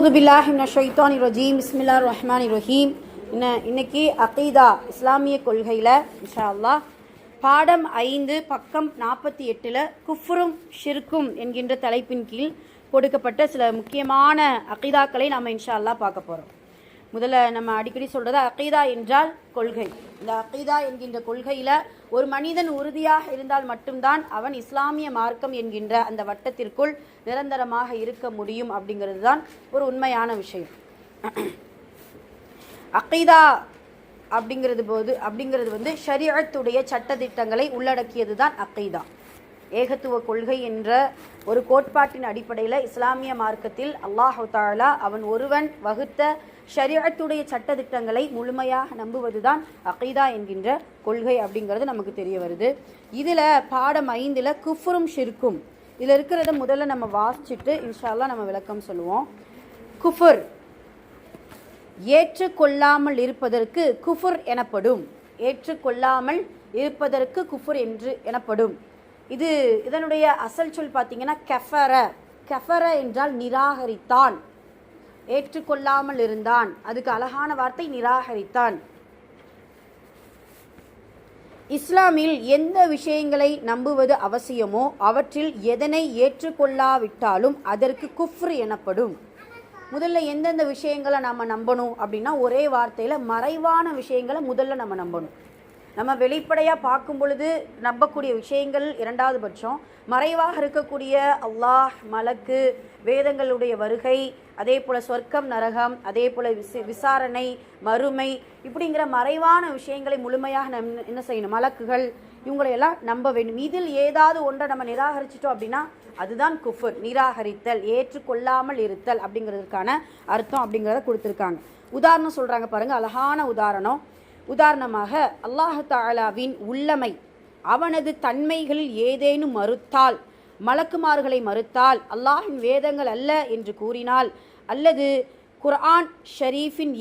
ரஜீம் பிஸ்மில்லாஹிர் ரஹ்மானிர் ரஹீம். இன்னைக்கு அகீதா இஸ்லாமிய கொள்கையில் இன்ஷா அல்லாஹ் பாடம் 5 பக்கம் 48 குஃப்ரும் ஷிர்கும் என்கின்ற தலைப்பின் கீழ் கொடுக்கப்பட்ட சில முக்கியமான அகீதாக்களை நாம் இன்ஷா அல்லாஹ் பார்க்க போகிறோம். முதல்ல நம்ம அடிக்கடி சொல்கிறது அகீதா என்றால் கொள்கை. இந்த அகீதா என்கின்ற கொள்கையில் ஒரு மனிதன் உறுதியாக இருந்தால் மட்டும்தான் அவன் இஸ்லாமிய மார்க்கம் என்கின்ற அந்த வட்டத்திற்குள் நிரந்தரமாக இருக்க முடியும் அப்படிங்கிறது தான் ஒரு உண்மையான விஷயம். அகீதா அப்படிங்கிறது வந்து ஷரீஅத்துடைய சட்டதிட்டங்களை உள்ளடக்கியது தான் அகீதா. ஏகத்துவ கொள்கை என்ற ஒரு கோட்பாட்டின் அடிப்படையில் இஸ்லாமிய மார்க்கத்தில் அல்லாஹு தஆலா அவன் ஒருவன் வகுத்த ஷரீஅத்துடைய சட்டதிட்டங்களை முழுமையாக நம்புவது தான் அகீதா என்கின்ற கொள்கை அப்படிங்கிறது நமக்கு தெரிய வருது. இதில் பாடம் 5 குஃப்ரும் ஷிர்கும் இதில் இருக்கிறத முதல்ல நம்ம வாசிச்சுட்டு இன்ஷா அல்லாஹ் நம்ம விளக்கம் சொல்லுவோம். குஃபர் ஏற்றுக்கொள்ளாமல் இருப்பதற்கு குஃபர் எனப்படும். ஏற்றுக்கொள்ளாமல் இருப்பதற்கு குஃபர் என்று எனப்படும். இதனுடைய அசல் சொல் பார்த்தீங்கன்னா கஃபர என்றால் நிராகரித்தான், ஏற்றுக்கொள்ளாமல் இருந்தான். அதுக்கு அழகான வார்த்தை நிராகரித்தான். இஸ்லாமில் எந்த விஷயங்களை நம்புவது அவசியமோ அவற்றில் எதனை ஏற்றுக்கொள்ளாவிட்டாலும் அதற்கு குஃப்ர் எனப்படும். முதல்ல எந்தெந்த விஷயங்களை நம்ம நம்பணும் அப்படின்னா ஒரே வார்த்தையில் மறைவான விஷயங்களை முதல்ல நம்ம நம்பணும். நம்ம வெளிப்படையாக பார்க்கும் பொழுது நம்பக்கூடிய விஷயங்கள் இரண்டாவது பட்சம். மறைவாக இருக்கக்கூடிய அல்லாஹ், மலக்கு, வேதங்களுடைய வருகை, அதே போல் சொர்க்கம், நரகம், அதே போல் விசாரணை, மறுமை, இப்படிங்கிற மறைவான விஷயங்களை முழுமையாக என்ன செய்யணும்? மலக்குகள், இவங்களையெல்லாம் நம்ப வேண்டும். இதில் ஏதாவது ஒன்றை நம்ம நிராகரிச்சிட்டோம் அப்படின்னா அதுதான் குஃபர், நிராகரித்தல், ஏற்றுக்கொள்ளாமல் இருத்தல் அப்படிங்கிறதுக்கான அர்த்தம் அப்படிங்கிறத கொடுத்துருக்காங்க. உதாரணம் சொல்கிறாங்க பாருங்க, அழகான உதாரணம். உதாரணமாக அல்லாஹ் தஆலாவின் உள்ளமை, அவனது தன்மைகளில் ஏதேனும் மறுத்தால், மலக்குமார்களை மறுத்தால், அல்லாஹின் வேதங்கள் அல்ல என்று கூறினால், அல்லது குர்ஆன் ஷரீஃபின்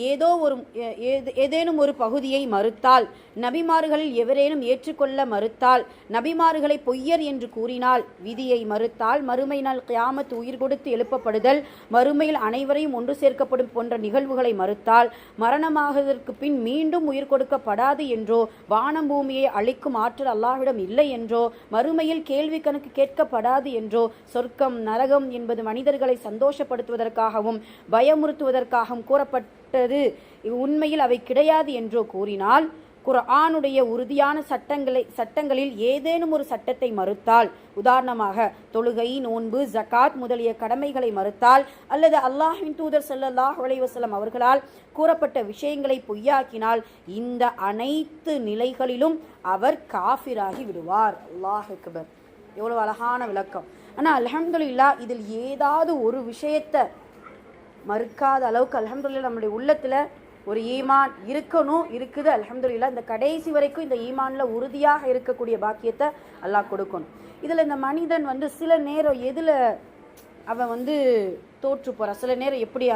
ஏதேனும் ஒரு பகுதியை மறுத்தால், நபிமார்களில் எவரேனும் ஏற்றுக்கொள்ள மறுத்தால், நபிமார்களை பொய்யர் என்று கூறினால், விதியை மறுத்தால், மறுமை நாள் கியாமத் உயிர் கொடுத்து எழுப்பப்படுதல், மறுமையில் அனைவரையும் ஒன்று சேர்க்கப்படும் போன்ற நிகழ்வுகளை மறுத்தால், மரணமாவதற்கு பின் மீண்டும் உயிர் கொடுக்கப்படாது என்றோ, வானம் பூமியை அழிக்கும் ஆற்றல் அல்லாஹ்விடம் இல்லை என்றோ, மறுமையில் கேள்வி கணக்கு கேட்கப்படாது என்றோ, சொர்க்கம் நரகம் என்பது மனிதர்களை சந்தோஷப்படுத்துவதற்காகவும் பயமுறுத்துவதற்காகவும் கூறப்பட்டது, உண்மையில் அவை கிடையாது என்றோ கூறினால், குர்ஆனுடைய உறுதியான சட்டங்களில் ஏதேனும் ஒரு சட்டத்தை மறுத்தால், உதாரணமாக தொழுகை, நோன்பு, ஜகாத் முதலிய கடமைகளை மறுத்தால், அல்லது அல்லாஹ்வின் தூதர் ஸல்லல்லாஹு அலைஹி வஸல்லம் அவர்களால் கூறப்பட்ட விஷயங்களை பொய்யாக்கினால், இந்த அனைத்து நிலைகளிலும் அவர் காஃபிராகி விடுவார். அல்லாஹ் அக்பர். எவ்வளவு அழகான விளக்கம். ஆனால் அல்ஹம்துலில்லாஹ் இதில் ஏதாவது ஒரு விஷயத்தை மறுக்காத அளவுக்கு அல்ஹம்துலில்லாஹ் நம்முடைய உள்ளத்தில் ஒரு ஈமான் இருக்குது. அல்ஹம்துலில்லாஹ் இந்த கடைசி வரைக்கும் இந்த ஈமானில் உறுதியாக இருக்கக்கூடிய பாக்கியத்தை அல்லாஹ் கொடுக்கணும். இதில் இந்த மனிதன் சில நேரம் எதில் அவன் தோற்று போகிறான், சில நேரம் எப்படி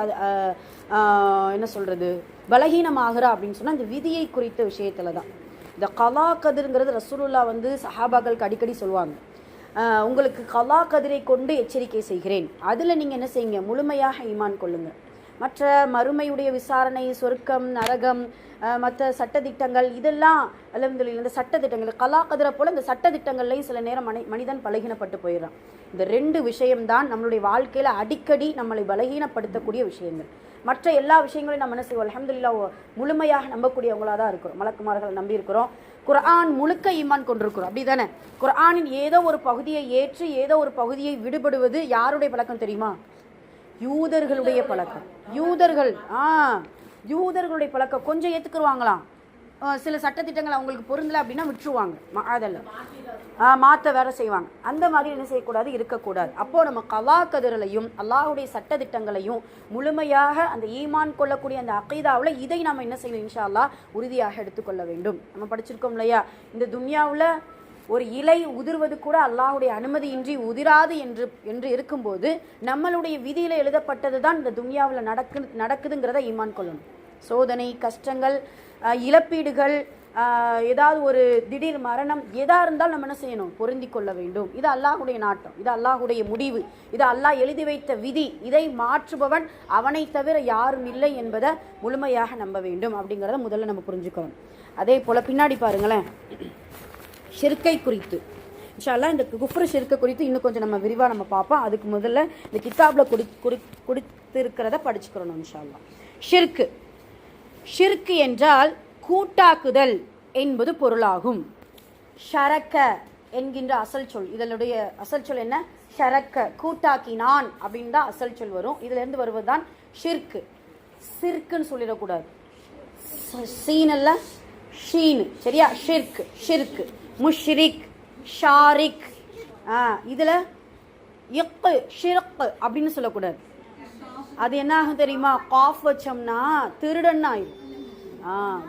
என்ன சொல்கிறது பலகீனமாகிறா அப்படின்னு சொன்னால் இந்த விதியை குறித்த விஷயத்தில் தான். இந்த கலா கதிர்ங்கிறது ரசூலுல்லாஹ் சஹாபாக்களுக்கு அடிக்கடி சொல்லுவாங்க, உங்களுக்கு கலா கதிரை கொண்டு எச்சரிக்கை செய்கிறேன், அதில் நீங்கள் என்ன செய்யுங்க, முழுமையாக ஈமான் கொள்ளுங்கள். மற்ற மறுமையுடைய விசாரணை, சொர்க்கம், நரகம், மற்ற சட்டத்திட்டங்கள், இதெல்லாம் அல்ஹம்துலில்லாஹ் இந்த சட்டத்திட்டங்கள் கலா கதிரை போல் இந்த சட்டத்திட்டங்கள்லையும் சில நேரம் மனிதன் பலகீனப்பட்டு போயிடுறான். இந்த 2 விஷயம்தான் நம்மளுடைய வாழ்க்கையில் அடிக்கடி நம்மளை பலகீனப்படுத்தக்கூடிய விஷயங்கள். மற்ற எல்லா விஷயங்களையும் நம்ம என்ன செய்வோம், அல்ஹம்துலில்லாஹ் முழுமையாக நம்பக்கூடியவங்களாக தான் இருக்கிறோம். மலக்குமார்களை நம்பி இருக்கிறோம். குர்ஆன் முழுக்க ஈமான் கொண்டிருக்கிறோம், அப்படி தானே? குர்ஆனின் ஏதோ ஒரு பகுதியை ஏற்று ஏதோ ஒரு பகுதியை விடுபடுவது யாருடைய பழக்கம் தெரியுமா? யூதர்களுடைய பழக்கம். யூதர்களுடைய பழக்கம். கொஞ்சம் ஏற்றுக்குருவாங்களாம், சில சட்டத்திட்டங்கள் அவங்களுக்கு பொருந்தலை அப்படின்னா விட்டுருவாங்க, அதெல்லாம் மாற்ற வேற செய்வாங்க. அந்த மாதிரி என்ன செய்யக்கூடாது, இருக்கக்கூடாது. அப்போது நம்ம கலா கதிரலையும் அல்லாஹுடைய சட்டத்திட்டங்களையும் முழுமையாக அந்த ஈமான் கொள்ளக்கூடிய அந்த அகீதாவில் இதை நம்ம என்ன செய்யணும், இன்ஷா அல்லாஹ் உறுதியாக எடுத்துக்கொள்ள வேண்டும். நம்ம படிச்சிருக்கோம் இல்லையா, இந்த துன்யாவில் ஒரு இலை உதிர்வது கூட அல்லாஹுடைய அனுமதியின்றி உதிராது என்று இருக்கும்போது நம்மளுடைய விதியில் எழுதப்பட்டது தான் இந்த துன்யாவில் நடக்குதுங்கிறத ஈமான் கொள்ளணும். சோதனை, கஷ்டங்கள், இழப்பீடுகள், ஏதாவது ஒரு திடீர் மரணம் எதாக இருந்தாலும் நம்ம என்ன செய்யணும், பொருந்தி கொள்ள வேண்டும். இது அல்லாஹுடைய நாட்டம், இது அல்லாஹுடைய முடிவு, இது அல்லாஹ் எழுதி வைத்த விதி. இதை மாற்றுபவன் அவனை தவிர யாரும் இல்லை என்பதை முழுமையாக நம்ப வேண்டும் அப்படிங்கிறத முதல்ல நம்ம புரிஞ்சுக்கணும். அதே போல் பின்னாடி பாருங்களேன், ஷிர்கை குறித்து இன்ஷா அல்லாஹ் இந்த குஃப்ரு ஷிர்கை குறித்து இன்னும் கொஞ்சம் நம்ம விரிவாக நம்ம பார்ப்போம். அதுக்கு முதல்ல இந்த கிதாபில் கொடுத்திருக்கிறத படிச்சுக்கிறோம் இன்ஷா அல்லாஹ். ஷிர்கு என்றால் கூட்டாக்குதல் என்பது பொருளாகும். ஷரக்க என்கின்ற அசல் சொல், இதனுடைய அசல் சொல் என்ன, ஷரக்க, கூட்டாக்கினான் அப்படின்னு தான் அசல் சொல் வரும். இதிலிருந்து வருவது தான் ஷிர்கு. சிர்க்குன்னு சொல்லிடக்கூடாது, சீனல்ல ஷீனு, சரியா? ஷிர்கு, ஷிர்கு, முஷ்ரிக், ஷாரிக், இதில் இக்கு ஷிர்கு அப்படின்னு சொல்லக்கூடாது. அது என்ன ஆகும் தெரியுமா, காஃப் வச்சோம்னா திருடன் ஆயிரும்,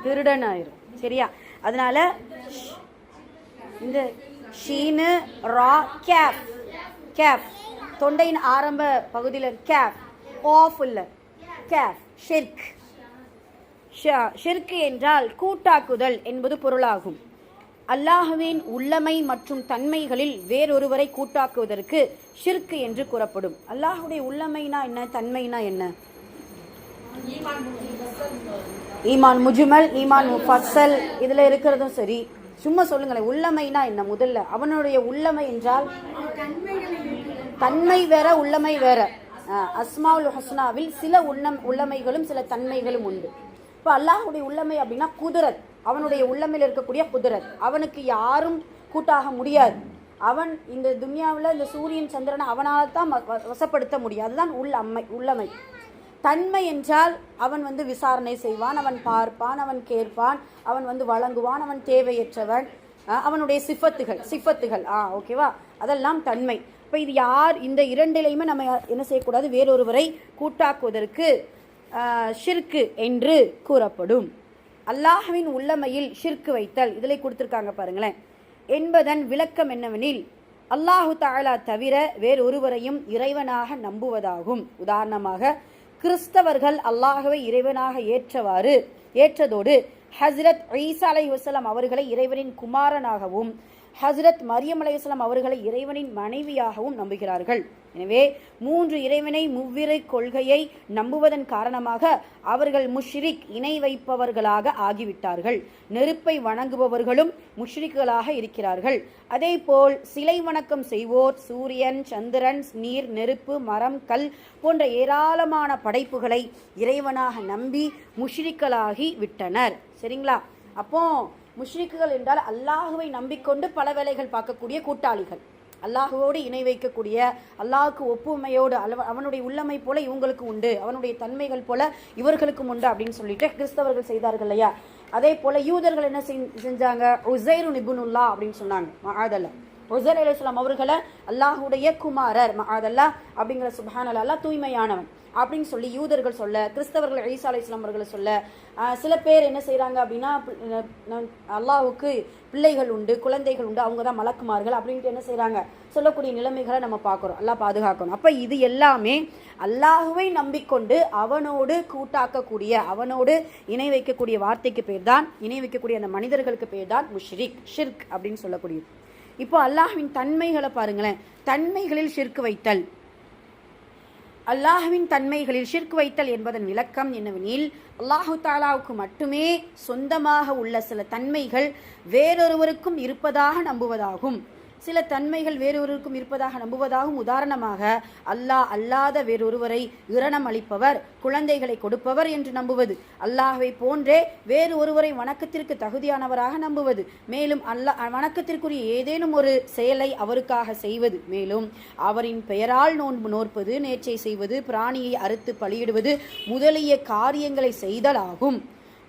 திருடன் ஆயிரும், சரியா? அதனால இந்த ஷீனு ரா கேப், கேப் தொண்டையின் ஆரம்ப பகுதியில் கேப், ஆஃப் இல்லை கேப், ஷிர்க். ஷிர்க் என்றால் கூட்டாக்குதல் என்பது பொருளாகும். அல்லாஹுவின் உள்ளமை மற்றும் தன்மைகளில் வேறொருவரை கூட்டாக்குவதற்கு ஷிர்க் என்று கூறப்படும். அல்லாஹுடைய உள்ளமைனா என்ன, தன்மைனா என்ன? ஈமான் முஜ்மல், ஈமான் முஃபஸ்ஸல், இதில் இருக்கிறதும் சரி. சும்மா சொல்லுங்களேன், உள்ளமைனா என்ன? முதல்ல அவனுடைய உள்ளமை என்றால் தன்மை வேற, உள்ளமை வேற. அஸ்மாவுல் ஹுஸ்னாவில் சில உள்ளமைகளும் சில தன்மைகளும் உண்டு. இப்போ அல்லாஹுடைய உள்ளமை அப்படின்னா குதிரத், அவனுடைய உள்ளமையில் இருக்கக்கூடிய குதிரத். அவனுக்கு யாரும் கூட்டாக முடியாது. அவன் இந்த துன்யாவில் இந்த சூரியன் சந்திரனை அவனால் தான் வசப்படுத்த முடியும். அதுதான் உள்ளமை. தன்மை என்றால் அவன் விசாரணை செய்வான், அவன் பார்ப்பான், அவன் கேட்பான், அவன் வழங்குவான், அவன் தேவையற்றவன், அவனுடைய சிஃபத்துகள் ஓகேவா, அதெல்லாம் தன்மை. இப்போ இது யார், இந்த இரண்டிலையுமே நம்ம என்ன செய்யக்கூடாது, வேறொருவரை கூட்டாக்குவதற்கு ஷிர்கு என்று கூறப்படும். அல்லாஹ்வின் உள்ளமையில் ஷிர்கு வைத்தல், இதில் கொடுத்துருக்காங்க பாருங்களேன், என்பதன் விளக்கம் என்னவெனில் அல்லாஹு தஆலா தவிர வேறொருவரையும் இறைவனாக நம்புவதாகும். உதாரணமாக கிறிஸ்தவர்கள் அல்லாஹ்வை இறைவனாக ஏற்றதோடு ஹஸ்ரத் ஈசா அலைஹிஸ்ஸலாம் அவர்களை இறைவனின் குமாரனாகவும் ஹஸ்ரத் மரியம் அலைஹிஸ்ஸலாம் அவர்களை இறைவனின் மனைவியாகவும் நம்புகிறார்கள். எனவே 3 இறைவனை முவ்விறை கொள்கையை நம்புவதன் காரணமாக அவர்கள் முஷ்ரிக், இணை வைப்பவர்களாக ஆகிவிட்டார்கள். நெருப்பை வணங்குபவர்களும் முஷ்ரிக்குகளாக இருக்கிறார்கள். அதேபோல் சிலை வணக்கம் செய்வோர் சூரியன், சந்திரன், நீர், நெருப்பு, மரம், கல் போன்ற ஏராளமான படைப்புகளை இறைவனாக நம்பி முஷ்ரிக்களாகி விட்டனர். சரிங்களா? அப்போ முஷ்ரிக்குகள் என்றால் அல்லாஹுவை நம்பிக்கொண்டு பல வேலைகள் பார்க்கக்கூடிய கூட்டாளிகள், அல்லாஹுவோடு இணை வைக்கக்கூடிய, அல்லாஹுக்கு ஒப்புமையோடு அவனுடைய உள்ளமை போல இவங்களுக்கு உண்டு, அவனுடைய தன்மைகள் போல இவர்களுக்கும் உண்டு அப்படின்னு சொல்லிட்டு கிறிஸ்தவர்கள் செய்தார்கள் இல்லையா? அதே போல யூதர்கள் என்ன செஞ்சாங்க, உஸைர் இப்னுல்லாஹ் அப்படின்னு சொன்னாங்க. மஆதல்லாஹ், உஸைர் அலைஹிஸ்ஸலாம் அவர்களை அல்லாஹுடைய குமாரர், மஆதல்லாஹ் அப்படிங்கிற சுப்ஹானல்லாஹ், அல்லாஹ் தூய்மையானவன் அப்படின்னு சொல்லி யூதர்கள் சொல்ல, கிறிஸ்தவர்கள் ஈசா அலைஹிஸ்ஸலாம் அவர்களை சொல்ல, சில பேர் என்ன செய்கிறாங்க அப்படின்னா அல்லாஹுக்கு பிள்ளைகள் உண்டு, குழந்தைகள் உண்டு, அவங்க தான் மலக்குமார்கள் அப்படின்ட்டு என்ன செய்கிறாங்க சொல்லக்கூடிய நிலைமைகளை நம்ம பார்க்குறோம். அல்லாஹ் பாதுகாக்கணும். அப்போ இது எல்லாமே அல்லாஹுவை நம்பிக்கொண்டு அவனோடு கூட்டாக்கக்கூடிய, அவனோடு இணை வைக்கக்கூடிய வார்த்தைக்கு பேர் தான், இணை வைக்கக்கூடிய அந்த மனிதர்களுக்கு பேர் தான் முஷ்ரிக், ஷிர்க் அப்படின்னு சொல்லக்கூடியது. இப்போ அல்லாஹ்வின் தன்மைகளை பாருங்களேன், தன்மைகளில் ஷிர்க் வைத்தல், அல்லாஹ்வின் தன்மைகளில் ஷிர்க் வைத்தல் என்பதன் விளக்கம் என்னவெனில் அல்லாஹு தாலாவுக்கு மட்டுமே சொந்தமாக உள்ள சில தன்மைகள் வேறொருவருக்கும் இருப்பதாக நம்புவதாகும். சில தன்மைகள் வேறொருவருக்கும் இருப்பதாக நம்புவதாகும். உதாரணமாக அல்லாஹ் அல்லாத வேறொருவரை இரணம் அளிப்பவர், குழந்தைகளை கொடுப்பவர் என்று நம்புவது, அல்லாஹ்வை போன்றே வேறு ஒருவரை வணக்கத்திற்கு தகுதியானவராக நம்புவது, மேலும் வணக்கத்திற்குரிய ஏதேனும் ஒரு செயலை அவருக்காக செய்வது, மேலும் அவரின் பெயரால் நோன்பு நோற்பது, நேர்ச்சை செய்வது, பிராணியை அறுத்து பலியிடுவது முதலிய காரியங்களை செய்தல் ஆகும்.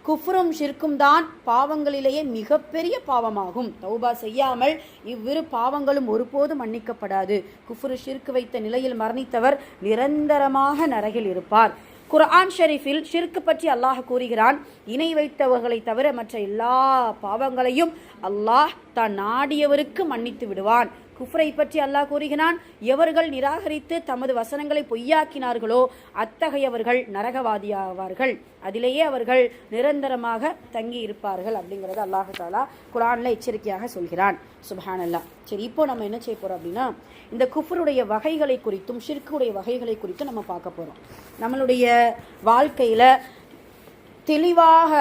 குஃப்ரும் ஷிர்க்கும் தான் பாவங்களிலேயே மிகப்பெரிய பாவமாகும். தௌபா செய்யாமல் இவ்விரு பாவங்களும் ஒருபோதும் மன்னிக்கப்படாது. குஃப்ரு ஷிர்க் வைத்த நிலையில் மரணித்தவர் நிரந்தரமாக நரகில் இருப்பார். குர்ஆன் ஷரீஃபில் ஷிர்க் பற்றி அல்லாஹ் கூறுகிறான், இணை வைத்தவர்களை தவிர மற்ற எல்லா பாவங்களையும் அல்லாஹ் தான் நாடியவருக்கு மன்னித்து விடுவான். குஃப்ரை பற்றி அல்லாஹ் கூறுகிறான், எவர்கள் நிராகரித்து தமது வசனங்களை பொய்யாக்கினார்களோ அத்தகையவர்கள் நரகவாதியாவார்கள், அதிலேயே அவர்கள் நிரந்தரமாக தங்கி இருப்பார்கள் அப்படிங்கிறது அல்லாஹ் தஆலா குர்ஆன்ல எச்சரிக்கையாக சொல்கிறான். சுப்ஹானல்லாஹ். சரி, இப்போ நம்ம என்ன செய்ய போறோம் அப்படின்னா, இந்த குஃப்ருடைய வகைகளை குறித்தும் ஷிர்க்குடைய வகைகளை குறித்தும் நம்ம பார்க்க போறோம். நம்மளுடைய வாழ்க்கையில தெளிவாக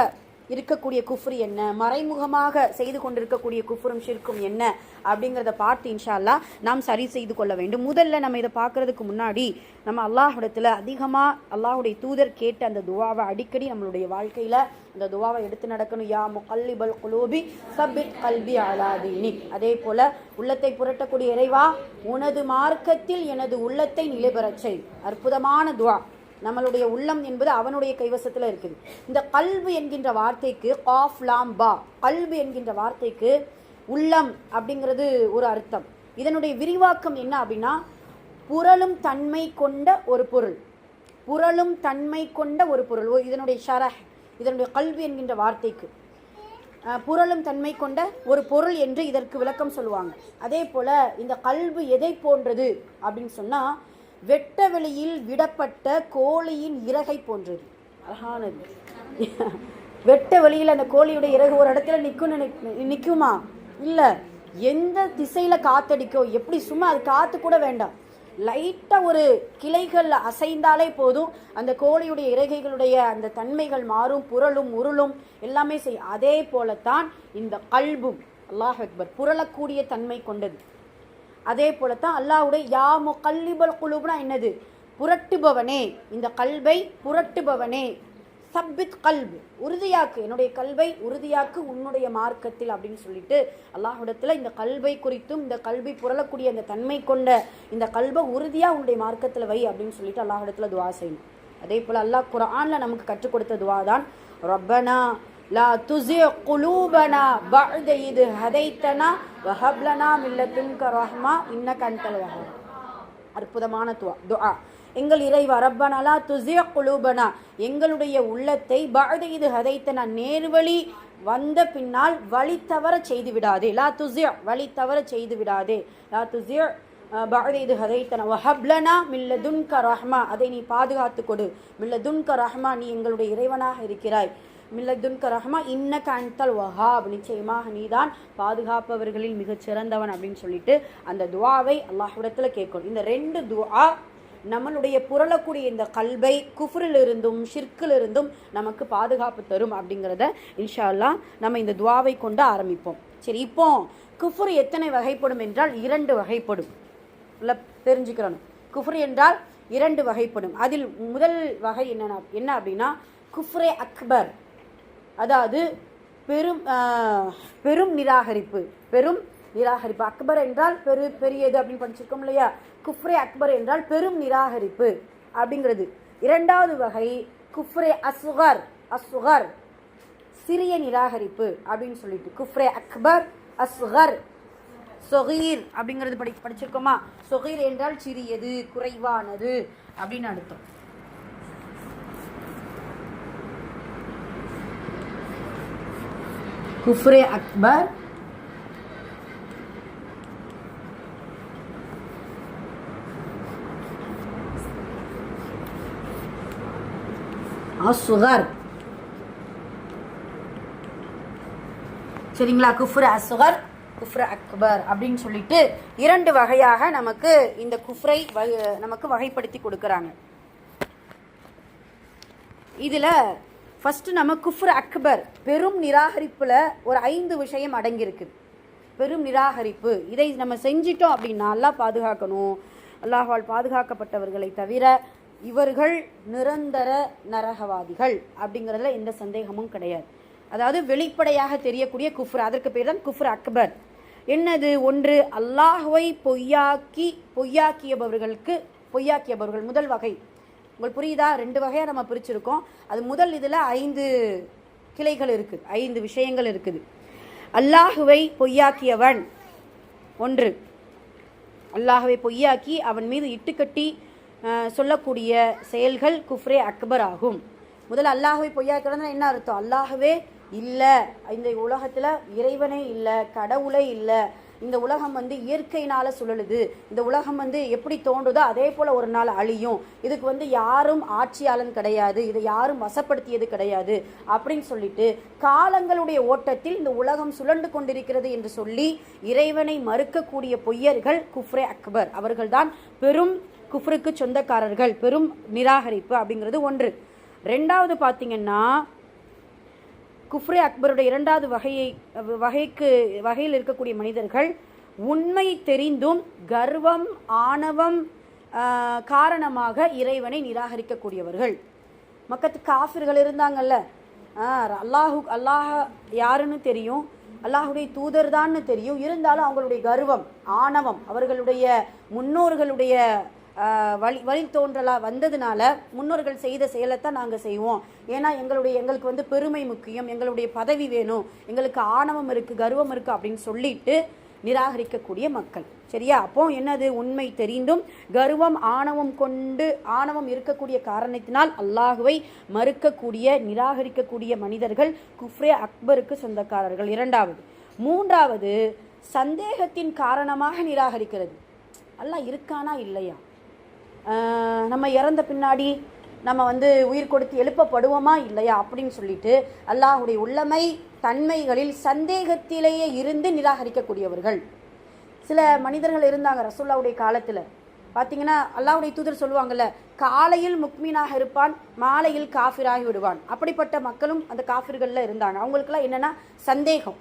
இருக்கக்கூடிய குஃப்ரு என்ன, மறைமுகமாக செய்து கொண்டிருக்கக்கூடிய குஃப்ரும் ஷிர்க்கும் என்ன அப்படிங்கிறத பார்த்து இன்ஷா அல்லாஹ் நாம் சரி செய்து கொள்ள வேண்டும். முதல்ல நம்ம இதை பார்க்கறதுக்கு முன்னாடி நம்ம அல்லாஹ்விடத்தில் அதிகமாக அல்லாஹுடைய தூதர் கேட்ட அந்த துவாவை அடிக்கடி நம்மளுடைய வாழ்க்கையில் அந்த துவாவை எடுத்து நடக்கணும். யா முகல்லிபல் குலூபி சப்பித் கல்பி அலா தீனிக். அதே போல உள்ளத்தை புரட்டக்கூடிய இறைவா, உனது மார்க்கத்தில் எனது உள்ளத்தை நிலைபெறச் செய். அற்புதமான துவா. நம்மளுடைய உள்ளம் என்பது அவனுடைய கைவசத்தில் இருக்குது. இந்த கல்பு என்கின்ற வார்த்தைக்கு காஃப் லாம் பா, கல்பு என்கின்ற வார்த்தைக்கு உள்ளம் அப்படிங்கிறது ஒரு அர்த்தம். இதனுடைய விரிவாக்கம் என்ன அப்படின்னா, புரளும் தன்மை கொண்ட ஒரு பொருள், புரளும் தன்மை கொண்ட ஒரு பொருள். இதனுடைய ஷரஹ், இதனுடைய கல்பு என்கின்ற வார்த்தைக்கு புரளும் தன்மை கொண்ட ஒரு பொருள் என்று இதற்கு விளக்கம் சொல்லுவாங்க. அதே போல இந்த கல்பு எதை போன்றது அப்படின்னு சொன்னா, வெட்ட வெளியில் விடப்பட்ட கோழியின் இறகை போன்றது. அழகானது. வெட்ட வெளியில் அந்த கோழியுடைய இறகு ஒரு இடத்துல நிற்குமா? இல்லை. எந்த திசையில காத்தடிக்கோ, எப்படி சும்மா அது காத்து கூட வேண்டாம், லைட்டா ஒரு கிளைகள் அசைந்தாலே போதும் அந்த கோழியுடைய இறகைகளுடைய அந்த தன்மைகள் மாறும், புரளும் உருளும் எல்லாமே செய்யும். அதே போலத்தான் இந்த கல்பும், அல்லாஹ் அக்பர், புரளக்கூடிய தன்மை கொண்டது. அதே போலத்தான் அல்லாஹ்வுடைய யா முகல்லிபல் குலூப்னா என்னது? புரட்டுபவனே, இந்த கல்பை புரட்டுபவனே, சப்பித் கல்பு, உறுதியாக்கு, என்னுடைய கல்வை உறுதியாக்கு உன்னுடைய மார்க்கத்தில் அப்படின்னு சொல்லிட்டு அல்லாஹ்விடத்தில் இந்த கல்வை குறித்தும் இந்த கல்வி புரளக்கூடிய அந்த தன்மை கொண்ட இந்த கல்வை உறுதியாக உன்னுடைய மார்க்கத்தில் வை அப்படின்னு சொல்லிட்டு அல்லாஹ்விடத்தில் துவா செய்யணும். அதே போல் அல்லாஹ் குர்ஆன்ல நமக்கு கற்றுக் கொடுத்த துவா தான் ரப்பனா லா துஸி குலூபனா பஅத இத் ஹதைத்தனா வஹப் லனா மின் லதுன்க ரஹ்மா இன்னக அன்தல் வஹ்ஹாப். அற்புதமான துஆ. எங்கள் இறைவா, ரப்பனா லா துஸி குலூபனா, எங்களுடைய உள்ளத்தை பஅத இத் ஹதைத்தனா, நேர்வழி வந்த பின்னால் வழி தவற செய்து விடாதே. லா துஸி, வழி தவற செய்து விடாதே. லா துஸி பஅத இத் ஹதைத்தனா வஹப் லனா மின் லதுன்க ரஹ்மா, அதை நீ பாதுகாத்து கொடு. மின் லதுன்க ரஹ்மா, நீ எங்களுடைய இறைவனாக இருக்கிறாய். மில்லதுன்க ரஹ்மா இன்னக அன்தல் வஹாப், நிச்சயமாக நீதான் பாதுகாப்பவர்களில் மிகச் சிறந்தவன் அப்படின்னு சொல்லிட்டு அந்த துவாவை அல்லாஹ்விடத்தில் கேட்கணும். இந்த ரெண்டு துவா நம்மளுடைய புரளக்கூடிய இந்த கல்பை குஃப்ரிலிருந்தும் ஷிர்க்கிலிருந்தும் நமக்கு பாதுகாப்பு தரும் அப்படிங்கிறத இன்ஷா அல்லாஹ் நம்ம இந்த துவாவை கொண்டு ஆரம்பிப்போம். சரி, இப்போ குஃப்ர் எத்தனை வகைப்படும் என்றால் 2 வகைப்படும். இல்லை, தெரிஞ்சுக்கிறணும். குஃப்ர் என்றால் 2 வகைப்படும். அதில் முதல் வகை என்ன அப்படின்னா குஃப்ரே அக்பர், அதாவது பெரும் நிராகரிப்பு. பெரும் நிராகரிப்பு. அக்பர் என்றால் பெரியது அப்படின்னு படிச்சிருக்கோம் இல்லையா? குஃப்ரே அக்பர் என்றால் பெரும் நிராகரிப்பு அப்படிங்கிறது. 2வது வகை குஃப்ரே அஸ்கர், அஸ்கர் சிறிய நிராகரிப்பு அப்படின்னு சொல்லிட்டு குஃப்ரே அக்பர் அஸ்கர். சொகீர் அப்படிங்கிறது படிச்சிருக்கோமா? சொகீர் என்றால் சிறியது, குறைவானது அப்படின்னு அர்த்தம். குஃப்ரே அக்பர், அஸ்கர். சரிங்களா? குஃப்ர் அஸ்கர், குஃப்ர் அக்பர் அப்படின்னு சொல்லிட்டு 2 வகையாக நமக்கு இந்த குஃப்ரை நமக்கு வகைப்படுத்தி கொடுக்கறாங்க. இதுல ஃபர்ஸ்ட் நம்ம குஃப்ர் அக்பர், பெரும் நிராகரிப்புல ஒரு 5 விஷயம் அடங்கியிருக்கு. பெரும் நிராகரிப்பு, இதை நம்ம செஞ்சிட்டோம் அப்படின்னா அல்லாஹ் பாதுகாக்கணும். அல்லாஹ்வால் பாதுகாக்கப்பட்டவர்களை தவிர இவர்கள் நிரந்தர நரகவாதிகள் அப்படிங்கிறதுல எந்த சந்தேகமும் கிடையாது. அதாவது வெளிப்படையாக தெரியக்கூடிய குஃப்ர், அதற்கு பேர் தான் குஃப்ர் அக்பர். என்னது? ஒன்று, அல்லாஹ்வை பொய்யாக்கியவர்கள் முதல் வகை. உங்களுக்கு புரியுதா? 2 வகையாக நம்ம பிரிச்சிருக்கோம். அது முதல் இதில் 5 கிளைகள் இருக்குது, 5 விஷயங்கள் இருக்குது. அல்லாஹுவை பொய்யாக்கியவன் ஒன்று, அல்லாஹுவை பொய்யாக்கி அவன் மீது இட்டுக்கட்டி சொல்லக்கூடிய செயல்கள் குஃப்ரே அக்பர் ஆகும். முதல்ல அல்லாஹுவை பொய்யாக்கிறதுனா என்ன அர்த்தம்? அல்லாஹுவே இல்லை, இந்த உலகத்தில் இறைவனே இல்லை, கடவுளே இல்லை, இந்த உலகம் வந்து இயற்கையினால சுழலுது, இந்த உலகம் வந்து எப்படி தோன்றுதோ அதே போல ஒரு நாள் அழியும், இதுக்கு வந்து யாரும் ஆட்சியாளன் கிடையாது, இதை யாரும் வசப்படுத்தியது கிடையாது அப்படின்னு சொல்லிட்டு காலங்களுடைய ஓட்டத்தில் இந்த உலகம் சுழண்டு கொண்டிருக்கிறது என்று சொல்லி இறைவனை மறுக்கக்கூடிய பொய்யர்கள் குஃப்ரே அக்பர், அவர்கள்தான் பெரும் குஃப்ருக்கு சொந்தக்காரர்கள், பெரும் நிராகரிப்பு அப்படிங்கிறது ஒன்று. ரெண்டாவது பார்த்தீங்கன்னா குஃப்ரே அக்பருடைய இரண்டாவது வகையில் இருக்கக்கூடிய மனிதர்கள் உண்மை தெரிந்தும் கர்வம் ஆணவம் காரணமாக இறைவனை நிராகரிக்கக்கூடியவர்கள். மக்கத்து காஃபிர்கள் இருந்தாங்கல்ல, அல்லாஹ் யாருன்னு தெரியும், அல்லாஹுடைய தூதர் தான்னு தெரியும், இருந்தாலும் அவங்களுடைய கர்வம் ஆணவம் அவர்களுடைய முன்னோர்களுடைய வழி தோன்றலா வந்ததுனால முன்னோர்கள் செய்த செயலைத்தான் நாங்கள் செய்வோம், ஏன்னா எங்களுக்கு வந்து பெருமை முக்கியம், எங்களுடைய பதவி வேணும், எங்களுக்கு ஆணவம் இருக்குது கர்வம் இருக்குது அப்படின்னு சொல்லிட்டு நிராகரிக்கக்கூடிய மக்கள். சரியா? அப்போ என்னது? உண்மை தெரிந்தும் கர்வம் ஆணவம் இருக்கக்கூடிய காரணத்தினால் அல்லாஹுவை மறுக்கக்கூடிய நிராகரிக்கக்கூடிய மனிதர்கள் குஃப்ரே அக்பருக்கு சொந்தக்காரர்கள். இரண்டாவது. மூன்றாவது, சந்தேகத்தின் காரணமாக நிராகரிக்கிறது. அல்லாஹ் இருக்கானா இல்லையா, நம்ம இறந்த பின்னாடி நம்ம வந்து உயிர் கொடுத்து எழுப்பப்படுவோமா இல்லையா அப்படின்னு சொல்லிட்டு அல்லாஹுடைய உள்ளமை தன்மைகளில் சந்தேகத்திலேயே இருந்து நிராகரிக்கக்கூடியவர்கள் சில மனிதர்கள் இருந்தாங்க ரசூலுல்லாஹ்வுடைய காலத்தில். பார்த்தீங்கன்னா அல்லாஹ்வுடைய தூதர் சொல்லுவாங்கல்ல, காலையில் முக்மீனாக இருப்பான், மாலையில் காஃபிராகி விடுவான். அப்படிப்பட்ட மக்களும் அந்த காஃபிர்களில் இருந்தாங்க. அவங்களுக்குலாம் என்னென்னா சந்தேகம்.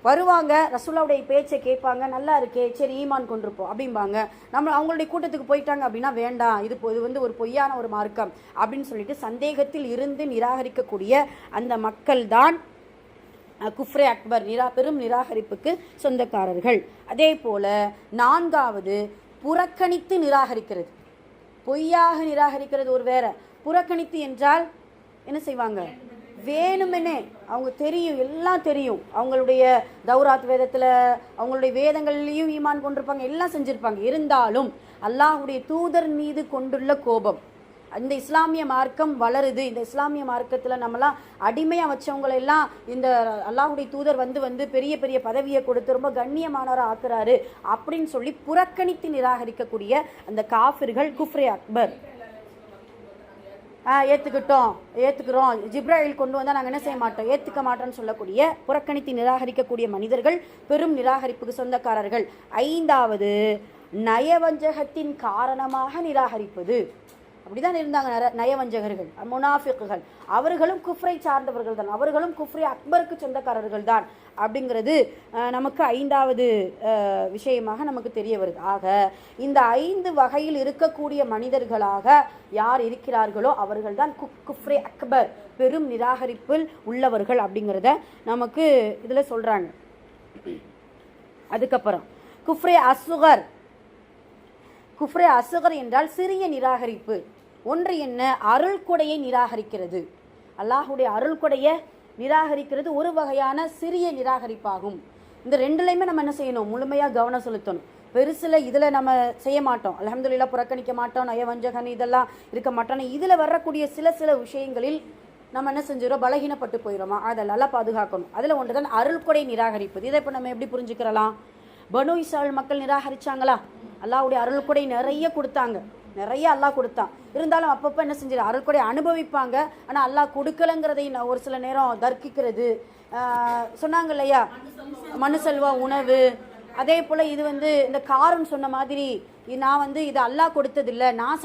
வருவாங்க, ரசூலுல்லாஹ்வுடைய பேச்சை கேட்பாங்க, நல்லா இருக்கே, சரி ஈமான் கொண்டிருப்போம் அப்படிம்பாங்க. அவங்களுடைய கூட்டத்துக்கு போயிட்டாங்க அப்படின்னா வேண்டாம், இது வந்து ஒரு பொய்யான ஒரு மார்க்கம் அப்படின்னு சொல்லிட்டு சந்தேகத்தில் இருந்து நிராகரிக்கக்கூடிய அந்த மக்கள் தான் குஃப்ரே அக்பர், பெரும் நிராகரிப்புக்கு சொந்தக்காரர்கள். அதே போல நான்காவது, புறக்கணித்து நிராகரிக்கிறது. பொய்யாக நிராகரிக்கிறது ஒரு வேற, புறக்கணித்து என்றால் என்ன செய்வாங்க? வேணுமெனே அவங்க தெரியும், எல்லாம் தெரியும், அவங்களுடைய தௌராத் வேதத்தில் அவங்களுடைய வேதங்கள்லையும் ஈமான் கொண்டிருப்பாங்க, எல்லாம் செஞ்சுருப்பாங்க, இருந்தாலும் அல்லாஹுடைய தூதர் மீது கொண்டுள்ள கோபம், இந்த இஸ்லாமிய மார்க்கம் வளருது, இந்த இஸ்லாமிய மார்க்கத்தில் நம்மலாம் அடிமையாக வச்சவங்களெல்லாம் இந்த அல்லாஹுடைய தூதர் வந்து பெரிய பெரிய பதவியை கொடுத்து ரொம்ப கண்ணியமானவராக ஆக்குறாரு அப்படின்னு சொல்லி புறக்கணித்து நிராகரிக்கக்கூடிய அந்த காஃபிர்கள் குஃப்ரே அக்பர். ஏற்றுக்கிறோம், ஜிப்ராயில் கொண்டு வந்தால் நாங்கள் என்ன செய்ய மாட்டோம், ஏற்றுக்க மாட்டோம்னு சொல்லக்கூடிய புறக்கணித்து நிராகரிக்கக்கூடிய மனிதர்கள் பெரும் நிராகரிப்புக்கு சொந்தக்காரர்கள். ஐந்தாவது, நயவஞ்சகத்தின் காரணமாக நிராகரிப்பது. அப்படிதான் இருந்தாங்க நயவஞ்சகர்கள், முனாஃபிக்குகள், அவர்களும் குஃப்ரை சார்ந்தவர்கள் தான், அவர்களும் குஃப்ரே அக்பருக்கு சொந்தக்காரர்கள் தான் அப்படிங்கிறது நமக்கு ஐந்தாவது விஷயமாக நமக்கு தெரிய வருது. ஆக இந்த 5 வகையில் இருக்கக்கூடிய மனிதர்களாக யார் இருக்கிறார்களோ அவர்கள் தான் குஃப்ரே அக்பர், பெரும் நிராகரிப்பில் உள்ளவர்கள் அப்படிங்கிறத நமக்கு இதில் சொல்கிறாங்க. அதுக்கப்புறம் குஃப்ரே அஸ்கர். குஃப்ரே அஸ்கர் என்றால் சிறிய நிராகரிப்பு. ஒன்று என்ன? அருள் கொடையை நிராகரிக்கிறது. அல்லாஹுடைய அருள் கொடையை நிராகரிக்கிறது ஒரு வகையான சிறிய நிராகரிப்பாகும். இந்த ரெண்டுலையுமே நம்ம என்ன செய்யணும்? முழுமையாக கவனம் செலுத்தணும். பெருசில் இதில் நம்ம செய்ய மாட்டோம், அல்ஹம்துலில்லாஹ், புறக்கணிக்க மாட்டோம், நயவஞ்சகன் இதெல்லாம் இருக்க மாட்டோம். இதில் வரக்கூடிய சில விஷயங்களில் நம்ம என்ன செஞ்சிடறோம்? பலகீனப்பட்டு போயிடுறோமா? அதெல்லாம் பாதுகாக்கணும். அதில் ஒன்று தான் அருள் கொடை நிராகரிப்பது. இதை இப்போ நம்ம எப்படி புரிஞ்சுக்கிறலாம்? பனு இஸ்ராயேல் மக்கள் நிராகரிச்சாங்களா? அல்லாஹ்வுடைய அருள் கொடை நிறைய கொடுத்தாங்க, நிறைய அல்லாஹ் கொடுத்தான். இருந்தாலும் அப்பப்போ என்ன செஞ்சிரு? அருள் கொடை அனுபவிப்பாங்க, ஆனால் அல்லாஹ் கொடுக்கலங்கிறதை ஒரு சில நேரம் தர்க்கிக்கிறது. சொன்னாங்க இல்லையா, மனு செல்வா உணவு. அதே போல் இது இந்த காரன் சொன்ன மாதிரி, நான் இது அல்லாஹ் கொடுத்ததில்லை, நான்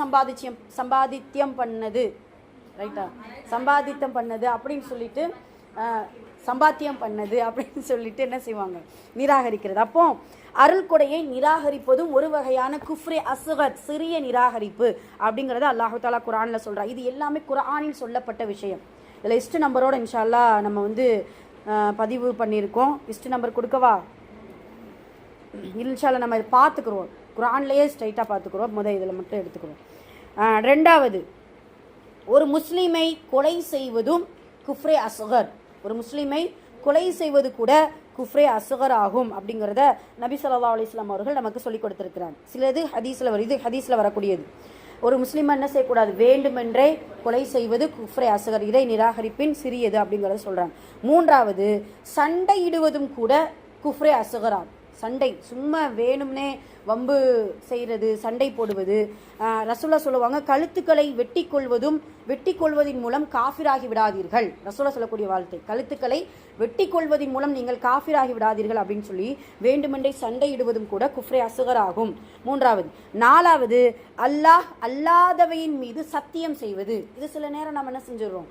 சம்பாதித்தியம் பண்ணது, ரைட்டா, சம்பாதித்தம் பண்ணது அப்படின்னு சொல்லிட்டு சம்பாத்தியம் பண்ணது அப்படின்னு சொல்லிட்டு என்ன செய்வாங்க? நிராகரிக்கிறது. அப்போ அருள் கொடையை நிராகரிப்பதும் ஒரு வகையான குஃப்ரே அஸ்கர், சிறிய நிராகரிப்பு அப்படிங்கிறத அல்லாஹு தாலா குர்ஆனில் சொல்கிறார். இது எல்லாமே குர்ஆனில் சொல்லப்பட்ட விஷயம். இதில் லிஸ்ட் நம்பரோட இன்ஷா அல்லாஹ் நம்ம பதிவு பண்ணியிருக்கோம். லிஸ்ட் நம்பர் கொடுக்கவா? இன்ஷா அல்லாஹ் நம்ம இதை பார்த்துக்குறோம், குர்ஆன்லேயே ஸ்ட்ரைட்டாக பார்த்துக்குறோம். இதில் மட்டும் எடுத்துக்கிறோம். ரெண்டாவது, ஒரு முஸ்லீமை கொலை செய்வதும் குஃப்ரே அஸ்கர். ஒரு முஸ்லீமை கொலை செய்வது கூட குஃப்ரே அஸ்கர் ஆகும் அப்படிங்கிறத நபி ஸல்லல்லாஹு அலைஹி வஸல்லம் அவர்கள் நமக்கு சொல்லிக் கொடுத்துருக்கிறாங்க. சிலது ஹதீஸில் வருது, ஹதீஸில் வரக்கூடியது. ஒரு முஸ்லீம் என்ன செய்யக்கூடாது? வேண்டுமென்றே கொலை செய்வது குஃப்ரே அஸ்கர், இதை நிராகரிப்பின் சிறியது அப்படிங்கிறத சொல்கிறாங்க. மூன்றாவது, சண்டையிடுவதும் கூட குஃப்ரே அஸ்கர் ஆகும். சண்டை சும்மா வேணும்னே வம்பு செய்கிறது, சண்டை போடுவது. ரசூலா சொல்லுவாங்க, கழுத்துக்களை வெட்டி கொள்வதின் மூலம் காஃபிராகி விடாதீர்கள். ரசூலா சொல்லக்கூடிய வார்த்தை, கழுத்துக்களை வெட்டி கொள்வதின் மூலம் நீங்கள் காஃபிராகி விடாதீர்கள் அப்படின்னு சொல்லி வேண்டுமென்றே சண்டையிடுவதும் கூட குஃப்ரே அஸ்கர் ஆகும். 3வது. 4வது, அல்லாஹ் அல்லாதவையின் மீது சத்தியம் செய்வது. இது சில நேரம் நம்ம என்ன செஞ்சிடுறோம்.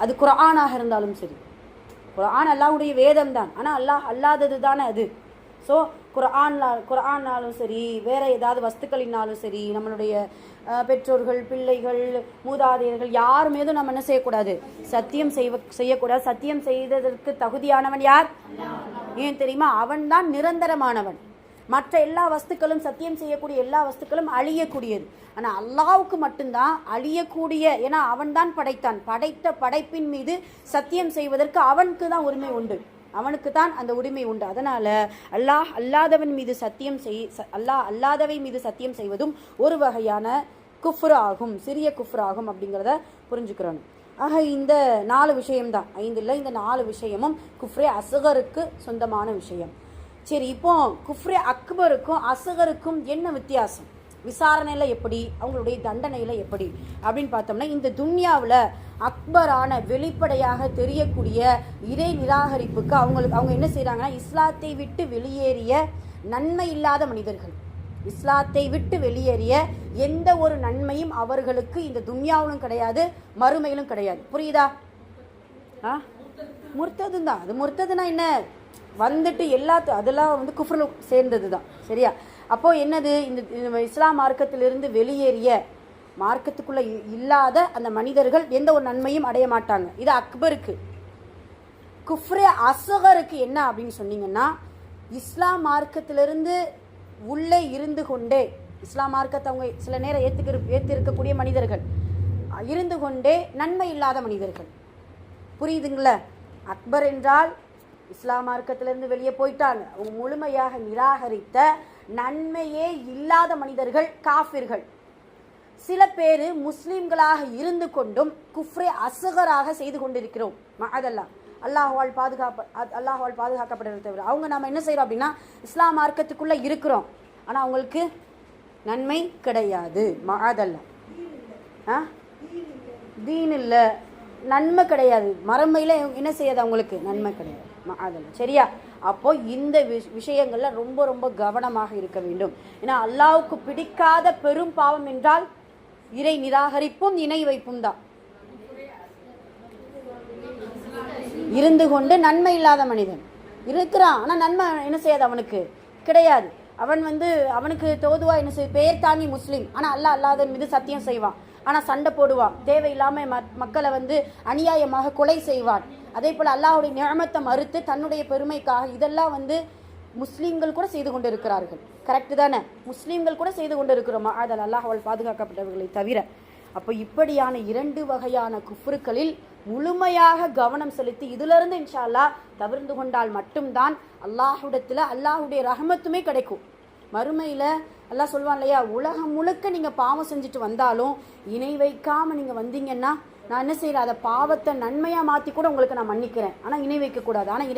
அது குர்ஆனாக இருந்தாலும் சரி, குர்ஆன் அல்லாஹ்வுடைய வேதம் தான், ஆனால் அல்லாஹ் அல்லாதது தானே அது. ஸோ குர்ஆன்னாலும் சரி, வேற ஏதாவது வஸ்துக்களினாலும் சரி, நம்மளுடைய பெற்றோர்கள், பிள்ளைகள், மூதாதையர்கள் யார் மீதும் நம்ம என்ன செய்யக்கூடாது, சத்தியம் செய்யக்கூடாது. சத்தியம் செய்ததற்கு தகுதியானவன் யார்? ஏன் தெரியுமா? அவன் தான் நிரந்தரமானவன். மற்ற எல்லா வஸ்துக்களும், சத்தியம் செய்யக்கூடிய எல்லா வஸ்துக்களும் அழியக்கூடியது. ஆனால் அல்லாஹ்வுக்கு மட்டும்தான் அழியக்கூடிய, ஏன்னா அவன் தான் படைத்தான். படைத்த படைப்பின் மீது சத்தியம் செய்வதற்கு அவனுக்கு தான் உரிமை உண்டு, அவனுக்கு தான் அந்த உரிமை உண்டு. அதனால அல்லாஹ் அல்லாதவன் மீது அல்லாதவை மீது சத்தியம் செய்வதும் ஒரு வகையான குஃப்ர் ஆகும், சிறிய குஃப்ர் ஆகும் அப்படிங்கிறத புரிஞ்சுக்கிறோம். ஆக இந்த 4 விஷயம்தான், 5 இல்லை, இந்த 4 விஷயமும் குஃப்ரே அஸ்கருக்கு சொந்தமான விஷயம். சரி, இப்போ குஃப்ரே அக்பருக்கும் அஸ்கருக்கும் என்ன வித்தியாசம்? விசாரணையில் எப்படி, அவங்களுடைய தண்டனையில் எப்படி அப்படின்னு பார்த்தோம்னா, இந்த துன்யாவில் அக்பரான வெளிப்படையாக தெரியக்கூடிய இறை நிராகரிப்புக்கு அவங்க என்ன செய்கிறாங்கன்னா, இஸ்லாத்தை விட்டு வெளியேறிய நன்மை இல்லாத மனிதர்கள், இஸ்லாத்தை விட்டு வெளியேறிய எந்த ஒரு நன்மையும் அவர்களுக்கு இந்த துன்யாவிலும் கிடையாது, மறுமையிலும் கிடையாது. புரியுதா? முர்த்தது தான். அது முர்த்ததுன்னா என்ன? வந்துட்டு அதெல்லாம் குஃப்ரில் சேர்ந்தது தான். சரியா? அப்போ என்னது, இந்த இஸ்லாம் மார்க்கத்திலிருந்து வெளியேறிய, மார்க்கத்துக்குள்ள இல்லாத அந்த மனிதர்கள் எந்த ஒரு நன்மையும் அடைய மாட்டாங்க. இது அக்பருக்கு. குஃப்ரே அஸ்கருக்கு என்ன அப்படின்னு சொன்னீங்கன்னா, இஸ்லாம் மார்க்கத்திலிருந்து உள்ளே இருந்து கொண்டே, இஸ்லாம் மார்க்கத்தை அவங்க சில நேரம் ஏற்றிருக்கக்கூடிய மனிதர்கள், இருந்து கொண்டே நன்மை இல்லாத மனிதர்கள். புரியுதுங்களா? அக்பர் என்றால் இஸ்லாம் மார்க்கத்திலிருந்து வெளியே போயிட்டாங்க, அவங்க முழுமையாக நிராகரித்த நன்மையே இல்லாத மனிதர்கள் காஃபிர்கள். சில பேர் முஸ்லிம்களாக இருந்து கொண்டும் குஃப்ரே அஸ்கராக செய்து கொண்டிருக்கிறோம். அதெல்லாம் அல்லாஹ்வால் பாதுகாக்கப்படுறதை தவிர அவங்க நம்ம என்ன செய்கிறோம் அப்படின்னா, இஸ்லாம் மார்க்கத்துக்குள்ளே இருக்கிறோம், ஆனால் அவங்களுக்கு நன்மை கிடையாது. அதெல்லாம் தீன் இல்லை, நன்மை கிடையாது, மறுமையில் என்ன செய்யாது, அவங்களுக்கு நன்மை கிடையாது. அதெல்லாம் சரியா? அப்போ இந்த விஷயங்கள்ல ரொம்ப ரொம்ப கவனமாக இருக்க வேண்டும். ஏன்னா அல்லாஹ்வுக்கு பிடிக்காத பெரும் பாவம் என்றால் இறை நிராகரிப்பும் இணை வைப்பும் தான். இருந்து கொண்டு நன்மை இல்லாத மனிதன் இருக்கிறான், ஆனா நன்மை என்ன செய்யாது, அவனுக்கு கிடையாது. அவனுக்கு தோதுவா என்ன செய்ய, பேர் தாங்கி முஸ்லீம், ஆனா அல்லாஹ் அல்லாத மீது சத்தியம் செய்வான், ஆனா சண்டை போடுவான், தேவையில்லாம மக்களை அநியாயமாக கொலை செய்வான். அதே போல் அல்லாஹ்வுடைய நிஅமத்தை மறுத்து தன்னுடைய பெருமைக்காக, இதெல்லாம் முஸ்லீம்கள் கூட செய்து கொண்டு இருக்கிறார்கள். கரெக்டு தானே? முஸ்லீம்கள் கூட செய்து கொண்டு இருக்கிறோமா? அதில் அல்லாஹ்வால் பாதுகாக்கப்பட்டவர்களை தவிர. அப்போ இப்படியான 2 வகையான குஃப்ருக்களில் முழுமையாக கவனம் செலுத்தி இதிலிருந்து இன்ஷா அல்லாஹ் தவிர்ந்து கொண்டால் மட்டும்தான் அல்லாஹ்விடத்தில் அல்லாஹ்வுடைய ரஹமத்துமே கிடைக்கும். மறுமையில் அல்லாஹ் சொல்வான் இல்லையா, உலகம் முழுக்க நீங்கள் பாவம் செஞ்சுட்டு வந்தாலும் இணை வைக்காமல் நீங்கள் வந்தீங்கன்னா நான் என்ன செய்கிறேன், அதை பாவத்தை நன்மையாக மாற்றி கூட உங்களுக்கு நான் மன்னிக்கிறேன். ஆனால் இணை வைக்கக்கூடாது, ஆனால்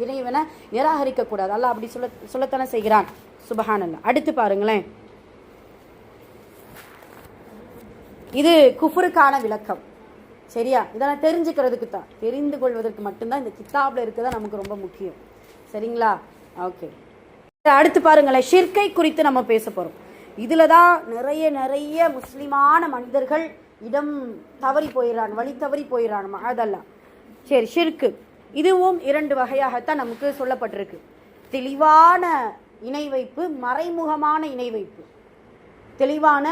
இறைவனை நிராகரிக்கக்கூடாது. அல்லாஹ் அப்படி சொல்லத்தானே செய்கிறான். சுபஹானல்லாஹ். அடுத்து பாருங்களேன், இது குஃப்ருக்கான விளக்கம். சரியா? இதெல்லாம் தெரிஞ்சுக்கிறதுக்கு தான், தெரிந்து கொள்வதற்கு மட்டும்தான் இந்த கித்தாபில் இருக்குதான் நமக்கு ரொம்ப முக்கியம். சரிங்களா? ஓகே, அடுத்து பாருங்களேன், ஷிர்கை குறித்து நம்ம பேச போகிறோம். இதில் தான் நிறைய முஸ்லிமான மனிதர்கள் வழி தவறி போயிடறான். அதெல்லாம் சரி. ஷிர்கு இதுவும் 2 வகையாகத்தான் நமக்கு சொல்லப்பட்டிருக்கு. தெளிவான இணை வைப்பு, மறைமுகமான இணை வைப்பு. தெளிவான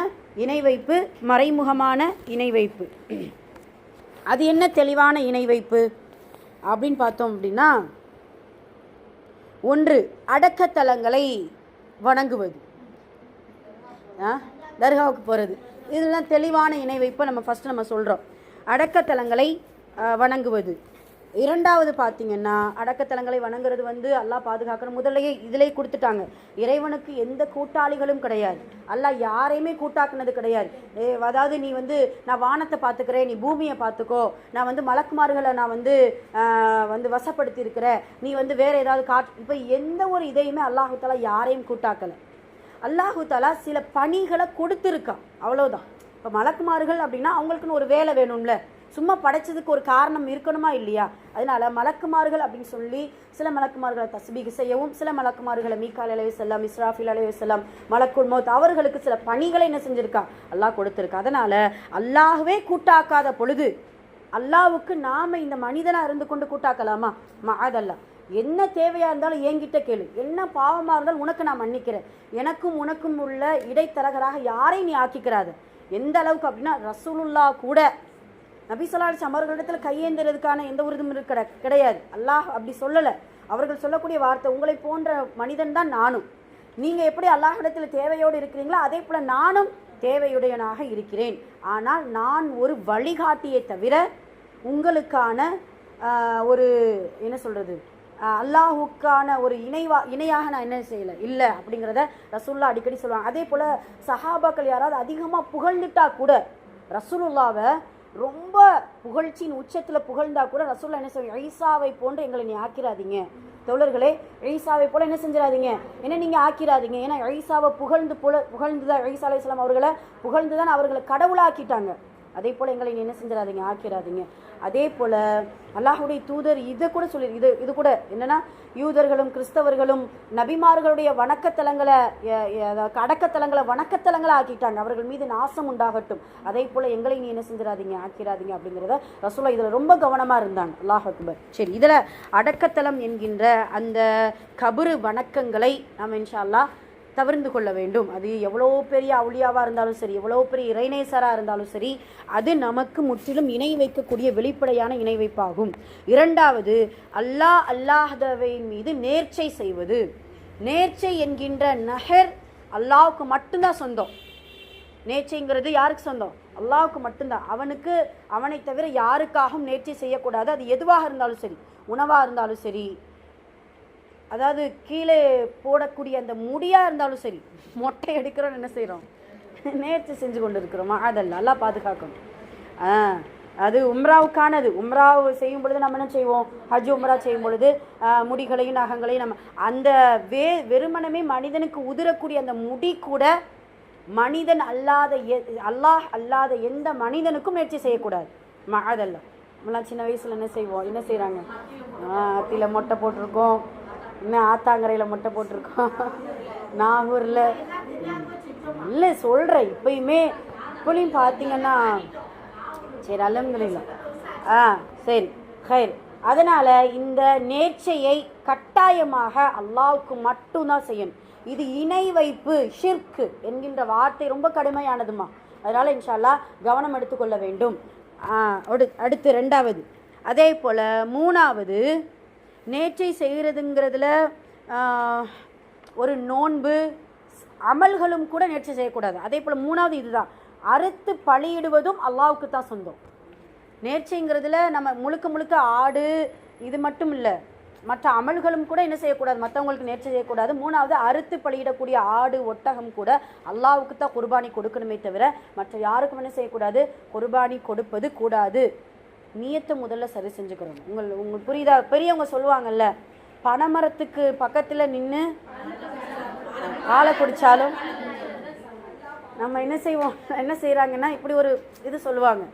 இணை வைப்பு, மறைமுகமான இணை வைப்பு. அது என்ன தெளிவான இணை வைப்பு அப்படின்னு பார்த்தோம் அப்படின்னா, 1 அடக்கத்தலங்களை வணங்குவது, தர்காவுக்கு போகிறது, இதெல்லாம் தெளிவான இணை வைப்பை நம்ம ஃபஸ்ட்டு சொல்கிறோம். அடக்கத்தலங்களை வணங்குவது. இரண்டாவது பார்த்தீங்கன்னா அடக்கத்தலங்களை வணங்குறது வந்து அல்லாஹ் பாதுகாக்கணும். முதல்லையே இதிலே கொடுத்துட்டாங்க, இறைவனுக்கு எந்த கூட்டாளிகளும் கிடையாது, அல்லாஹ் யாரையுமே கூட்டாக்குனது கிடையாது. அதாவது நீ வந்து நான் வானத்தை பார்த்துக்கிறேன், நீ பூமியை பார்த்துக்கோ, நான் வந்து மலக்குமார்களை நான் வந்து வசப்படுத்தி இருக்கிறேன், நீ வந்து வேற ஏதாவது இப்போ எந்த ஒரு இதையுமே அல்லாஹு தாலா யாரையும் கூட்டாக்கலை. அல்லாஹு தாலா சில பணிகளை கொடுத்துருக்கான், அவ்வளோதான். இப்போ மலக்குமார்கள் அப்படின்னா அவங்களுக்குன்னு ஒரு வேலை வேணும்ல, சும்மா படைச்சதுக்கு ஒரு காரணம் இருக்கணுமா இல்லையா? அதனால மலக்குமார்கள் அப்படின்னு சொல்லி சில மலக்குமார்களை தஸ்பீஹ் செய்யவும், சில மலக்குமார்களை மீகாயில் அலைஹிஸ்ஸலாம், இஸ்ராஃபில் அலைஹிஸ்ஸலாம், மலக்குல் மௌத் அவர்களுக்கு சில பணிகளை என்ன செஞ்சிருக்கா அல்லாஹ் கொடுத்துருக்கா. அதனால அல்லாஹ்வே கூட்டாக்காத பொழுது அல்லாஹ்வுக்கு நாம இந்த மனிதனாக இருந்து கொண்டு கூட்டாக்கலாமா? மஅதல்லா. என்ன தேவையாக இருந்தாலும் என்கிட்ட கேளு, என்ன பாவமாக இருந்தாலும் உனக்கு நான் மன்னிக்கிறேன், எனக்கும் உனக்கும் உள்ள இடைத்தரகராக யாரையும் நீ ஆக்கிக்கிறாது. எந்த அளவுக்கு அப்படின்னா ரசூலுல்லாஹ் கூட நபி ஸல்லல்லாஹு அலைஹி வஸல்லம் அவர்களிடத்தில் கையேந்துறதுக்கான எந்த ஒரு இதுவும் கிடையாது. அல்லாஹ் அப்படி சொல்லலை. அவர்கள் சொல்லக்கூடிய வார்த்தை, உங்களை போன்ற மனிதன் தான் நானும், நீங்கள் எப்படி அல்லாஹ்விடத்தில் தேவையோடு இருக்கிறீங்களோ அதே போல் நானும் தேவையுடையனாக இருக்கிறேன், ஆனால் நான் ஒரு வழிகாட்டியை தவிர உங்களுக்கான ஒரு என்ன சொல்கிறது அல்லாஹுக்கான ஒரு இணையாக நான் என்ன செய்யலை இல்லை அப்படிங்கிறத ரசூலுல்லாஹ் அடிக்கடி சொல்லுவாங்க. அதே போல் சஹாபாக்கள் யாராவது அதிகமாக புகழ்ந்துட்டா கூட, ரசூலுல்லாவை ரொம்ப புகழ்ச்சியின் உச்சத்தில் புகழ்ந்தா கூட ரசூலுல்லாஹ் என்ன சொல்லுவாங்க, ஈசாவை போன்று எங்களை நீ ஆக்கிராதீங்க தோழர்களே, ஈசாவை போல என்ன செஞ்சிடாதீங்க, என்ன நீங்கள் ஆக்கிராதீங்க. ஏன்னா ஈசாவை புகழ்ந்துதான் ஈசா அலைஹிஸ்ஸலாம் அவர்களை புகழ்ந்துதான் அவர்களை கடவுளாக்கிட்டாங்க. அதே போல் எங்களை என்ன செஞ்சிடாதீங்க, ஆக்கிராதீங்க. அதே போல் அல்லாஹுடைய தூதர் இதை கூட சொல்லி இது கூட என்னென்னா, யூதர்களும் கிறிஸ்தவர்களும் நபிமார்களுடைய வணக்கத்தலங்களை அடக்கத்தலங்களை வணக்கத்தலங்களை ஆக்கிட்டாங்க, அவர்கள் மீது நாசம் உண்டாகட்டும். அதே போல் எங்களை நீ என்ன செஞ்சிடாதீங்க, ஆக்கிராதீங்க அப்படிங்கிறத ரசூலுல்லாஹ் இதில் ரொம்ப கவனமாக இருந்தாங்க. அல்லாஹ் அக்பர். சரி, இதில் அடக்கத்தலம் என்கின்ற அந்த கபரு வணக்கங்களை நாம் இன்ஷா அல்லாஹ் தவிர்த்து கொள்ள வேண்டும். அது எவ்வளோ பெரிய அவுலியாவாக இருந்தாலும் சரி, எவ்வளோ பெரிய இறைநேசராக இருந்தாலும் சரி, அது நமக்கு முற்றிலும் இணை வைக்கக்கூடிய வெளிப்படையான இணை வைப்பாகும். இரண்டாவது, அல்லாஹ்வை மீது நேர்ச்சை செய்வது. நேர்ச்சை என்கின்ற நஹர் அல்லாஹ்வுக்கு மட்டும்தான் சொந்தம். நேர்ச்சைங்கிறது யாருக்கு சொந்தம்? அல்லாஹ்வுக்கு மட்டும்தான். அவனை தவிர யாருக்காகவும் நேர்ச்சை செய்யக்கூடாது. அது எதுவாக இருந்தாலும் சரி, உணவாக இருந்தாலும் சரி, அதாவது கீழே போடக்கூடிய அந்த முடியாக இருந்தாலும் சரி, மொட்டை எடுக்கிறோன்னு என்ன செய்கிறோம், நேர்ச்சி செஞ்சு கொண்டு இருக்கிறோமா? அதெல்லாம் எல்லாம் பாதுகாக்கணும். அது உம்ராவுக்கானது. உம்ராவு செய்யும் பொழுது நம்ம என்ன செய்வோம், ஹஜ் உம்ரா செய்யும் பொழுது முடிகளையும் நகங்களையும் நம்ம அந்த வெறுமனமே மனிதனுக்கு உதிரக்கூடிய அந்த முடி கூட மனிதன் அல்லாஹ் அல்லாத எந்த மனிதனுக்கும் நேர்ச்சி செய்யக்கூடாது. அதெல்லாம் நம்மளாம் சின்ன வயசில் என்ன செய்கிறாங்க, அத்தியில் மொட்டை போட்டிருக்கோம், இன்னும் ஆத்தாங்கரையில் மொட்டை போட்டிருக்கோம், நாகூரில் இல்லை சொல்கிறேன். இப்போயும் பார்த்தீங்கன்னா சரி அல்ஹம்துலில்லாஹ் சரி ஹைர். அதனால் இந்த நேர்ச்சையை கட்டாயமாக அல்லாஹ்வுக்கு மட்டும்தான் செய்யணும். இது இணை வைப்பு ஷிர்க் என்கின்ற வார்த்தை ரொம்ப கடுமையானதுமா, அதனால் இன்ஷா அல்லாஹ் கவனம் எடுத்துக்கொள்ள வேண்டும். அடுத்து ரெண்டாவது. அதே போல் மூணாவது, நேர்ச்சை செய்கிறதுங்கிறதுல ஒரு நோன்பு அமல்களும் கூட நேர்ச்சை செய்யக்கூடாது. அதே போல் மூணாவது இதுதான், அறுத்து பலியிடுவதும் அல்லாஹ்வுக்கு தான் சொந்தம். நேர்ச்சைங்கிறதுல நம்ம முழுக்க ஆடு இது மட்டும் இல்லை, மற்ற அமல்களும் கூட என்ன செய்யக்கூடாது, மற்றவங்களுக்கு நேர்ச்சை செய்யக்கூடாது. மூணாவது, அறுத்து பலியிடக்கூடிய ஆடு ஒட்டகம் கூட அல்லாஹ்வுக்கு தான் குர்பானி கொடுக்கணுமே தவிர மற்ற யாருக்கும் என்ன செய்யக்கூடாது, குர்பானி கொடுப்பது கூடாது. நியத்தை முதல்ல சரி செஞ்சுக்கிறோம். உங்களுக்கு புரியுதா? பெரியவங்க சொல்லுவாங்கல்ல, பனைமரத்துக்கு பக்கத்தில் நின்று பாலை குடித்தாலும் நம்ம என்ன செய்கிறாங்கன்னா இப்படி ஒரு இது சொல்லுவாங்க,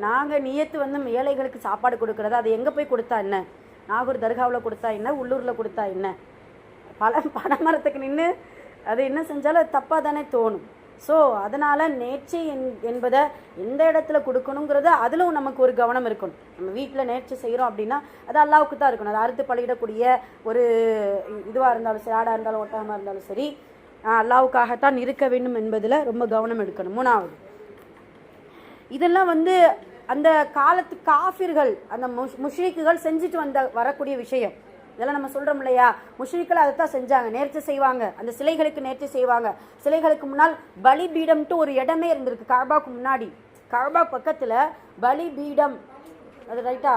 நாங்கள் நியத்து ஏழைகளுக்கு சாப்பாடு கொடுக்குறது, அது எங்கே போய் கொடுத்தா என்ன, நாகூர் தர்காவில் கொடுத்தா என்ன, உள்ளூரில் கொடுத்தா என்ன, பனைமரத்துக்கு நின்று அது என்ன செஞ்சாலும் அது தப்பாக தானே தோணும். ஸோ அதனால் நேர்ச்சை என்பதை எந்த இடத்துல கொடுக்கணுங்கிறது அதிலும் நமக்கு ஒரு கவனம் இருக்கணும். நம்ம வீட்டில் நேர்ச்சை செய்கிறோம் அப்படின்னா அது அல்லாஹ்வுக்கு தான் இருக்கணும். அது அறுத்து பலியிடக்கூடிய ஒரு இதுவாக இருந்தாலும் சரி, ஆடாக இருந்தாலும் ஒட்டகமாக இருந்தாலும் சரி, அல்லாஹ்வுக்காகத்தான் இருக்க வேண்டும் என்பதில் ரொம்ப கவனம் எடுக்கணும். மூணாவது, இதெல்லாம் அந்த காலத்து காஃபிர்கள், அந்த முஷ்ரிக்குகள் செஞ்சுட்டு வரக்கூடிய விஷயம். இதெல்லாம் நம்ம சொல்கிறோம் இல்லையா, முஷ்ரிக்கள் அதை தான் செஞ்சாங்க, நேர்ச்சை செய்வாங்க, அந்த சிலைகளுக்கு நேர்ச்சை செய்வாங்க. சிலைகளுக்கு முன்னால் பலிபீடம்ட்டு ஒரு இடமே இருந்திருக்கு. கஅபாவுக்கு முன்னாடி, கஅபா பக்கத்தில் பலிபீடம் அது ரைட்டா?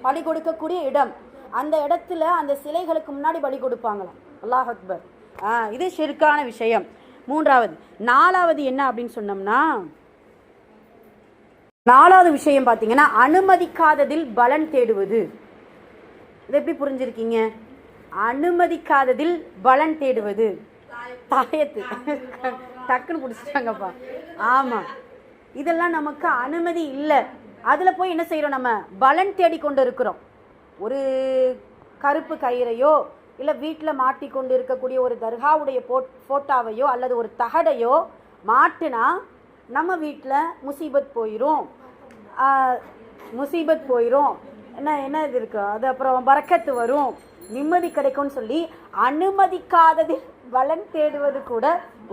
பலி கொடுக்கக்கூடிய இடம், அந்த இடத்துல அந்த சிலைகளுக்கு முன்னாடி பலி கொடுப்பாங்களாம். அல்லாஹ் அக்பர். இது ஷிர்கான விஷயம். மூன்றாவது. நாலாவது என்ன அப்படின்னு சொன்னோம்னா, நாலாவது விஷயம் பார்த்தீங்கன்னா அனுமதிக்காததில் பலன் தேடுவது. இது எப்படி புரிஞ்சிருக்கீங்க? அனுமதிக்காததில் பலன் தேடுவது. தாயத்து டக்குன்னு பிடிச்சிட்டாங்கப்பா. ஆமாம், இதெல்லாம் நமக்கு அனுமதி இல்லை. அதில் போய் என்ன செய்கிறோம்? நம்ம பலன் தேடி கொண்டு இருக்கிறோம். ஒரு கருப்பு கயிறையோ இல்லை வீட்டில் மாட்டி கொண்டு இருக்கக்கூடிய ஒரு தர்காவுடைய ஃபோட்டோவையோ அல்லது ஒரு தகடையோ மாட்டினா நம்ம வீட்டில் முசீபத் போயிடும், என்ன இது இருக்கு, அது அப்புறம் பரக்கத்து வரும், நிம்மதி கிடைக்கும்னு சொல்லி அனுமதிக்காததில் பலன் தேடுவது கூட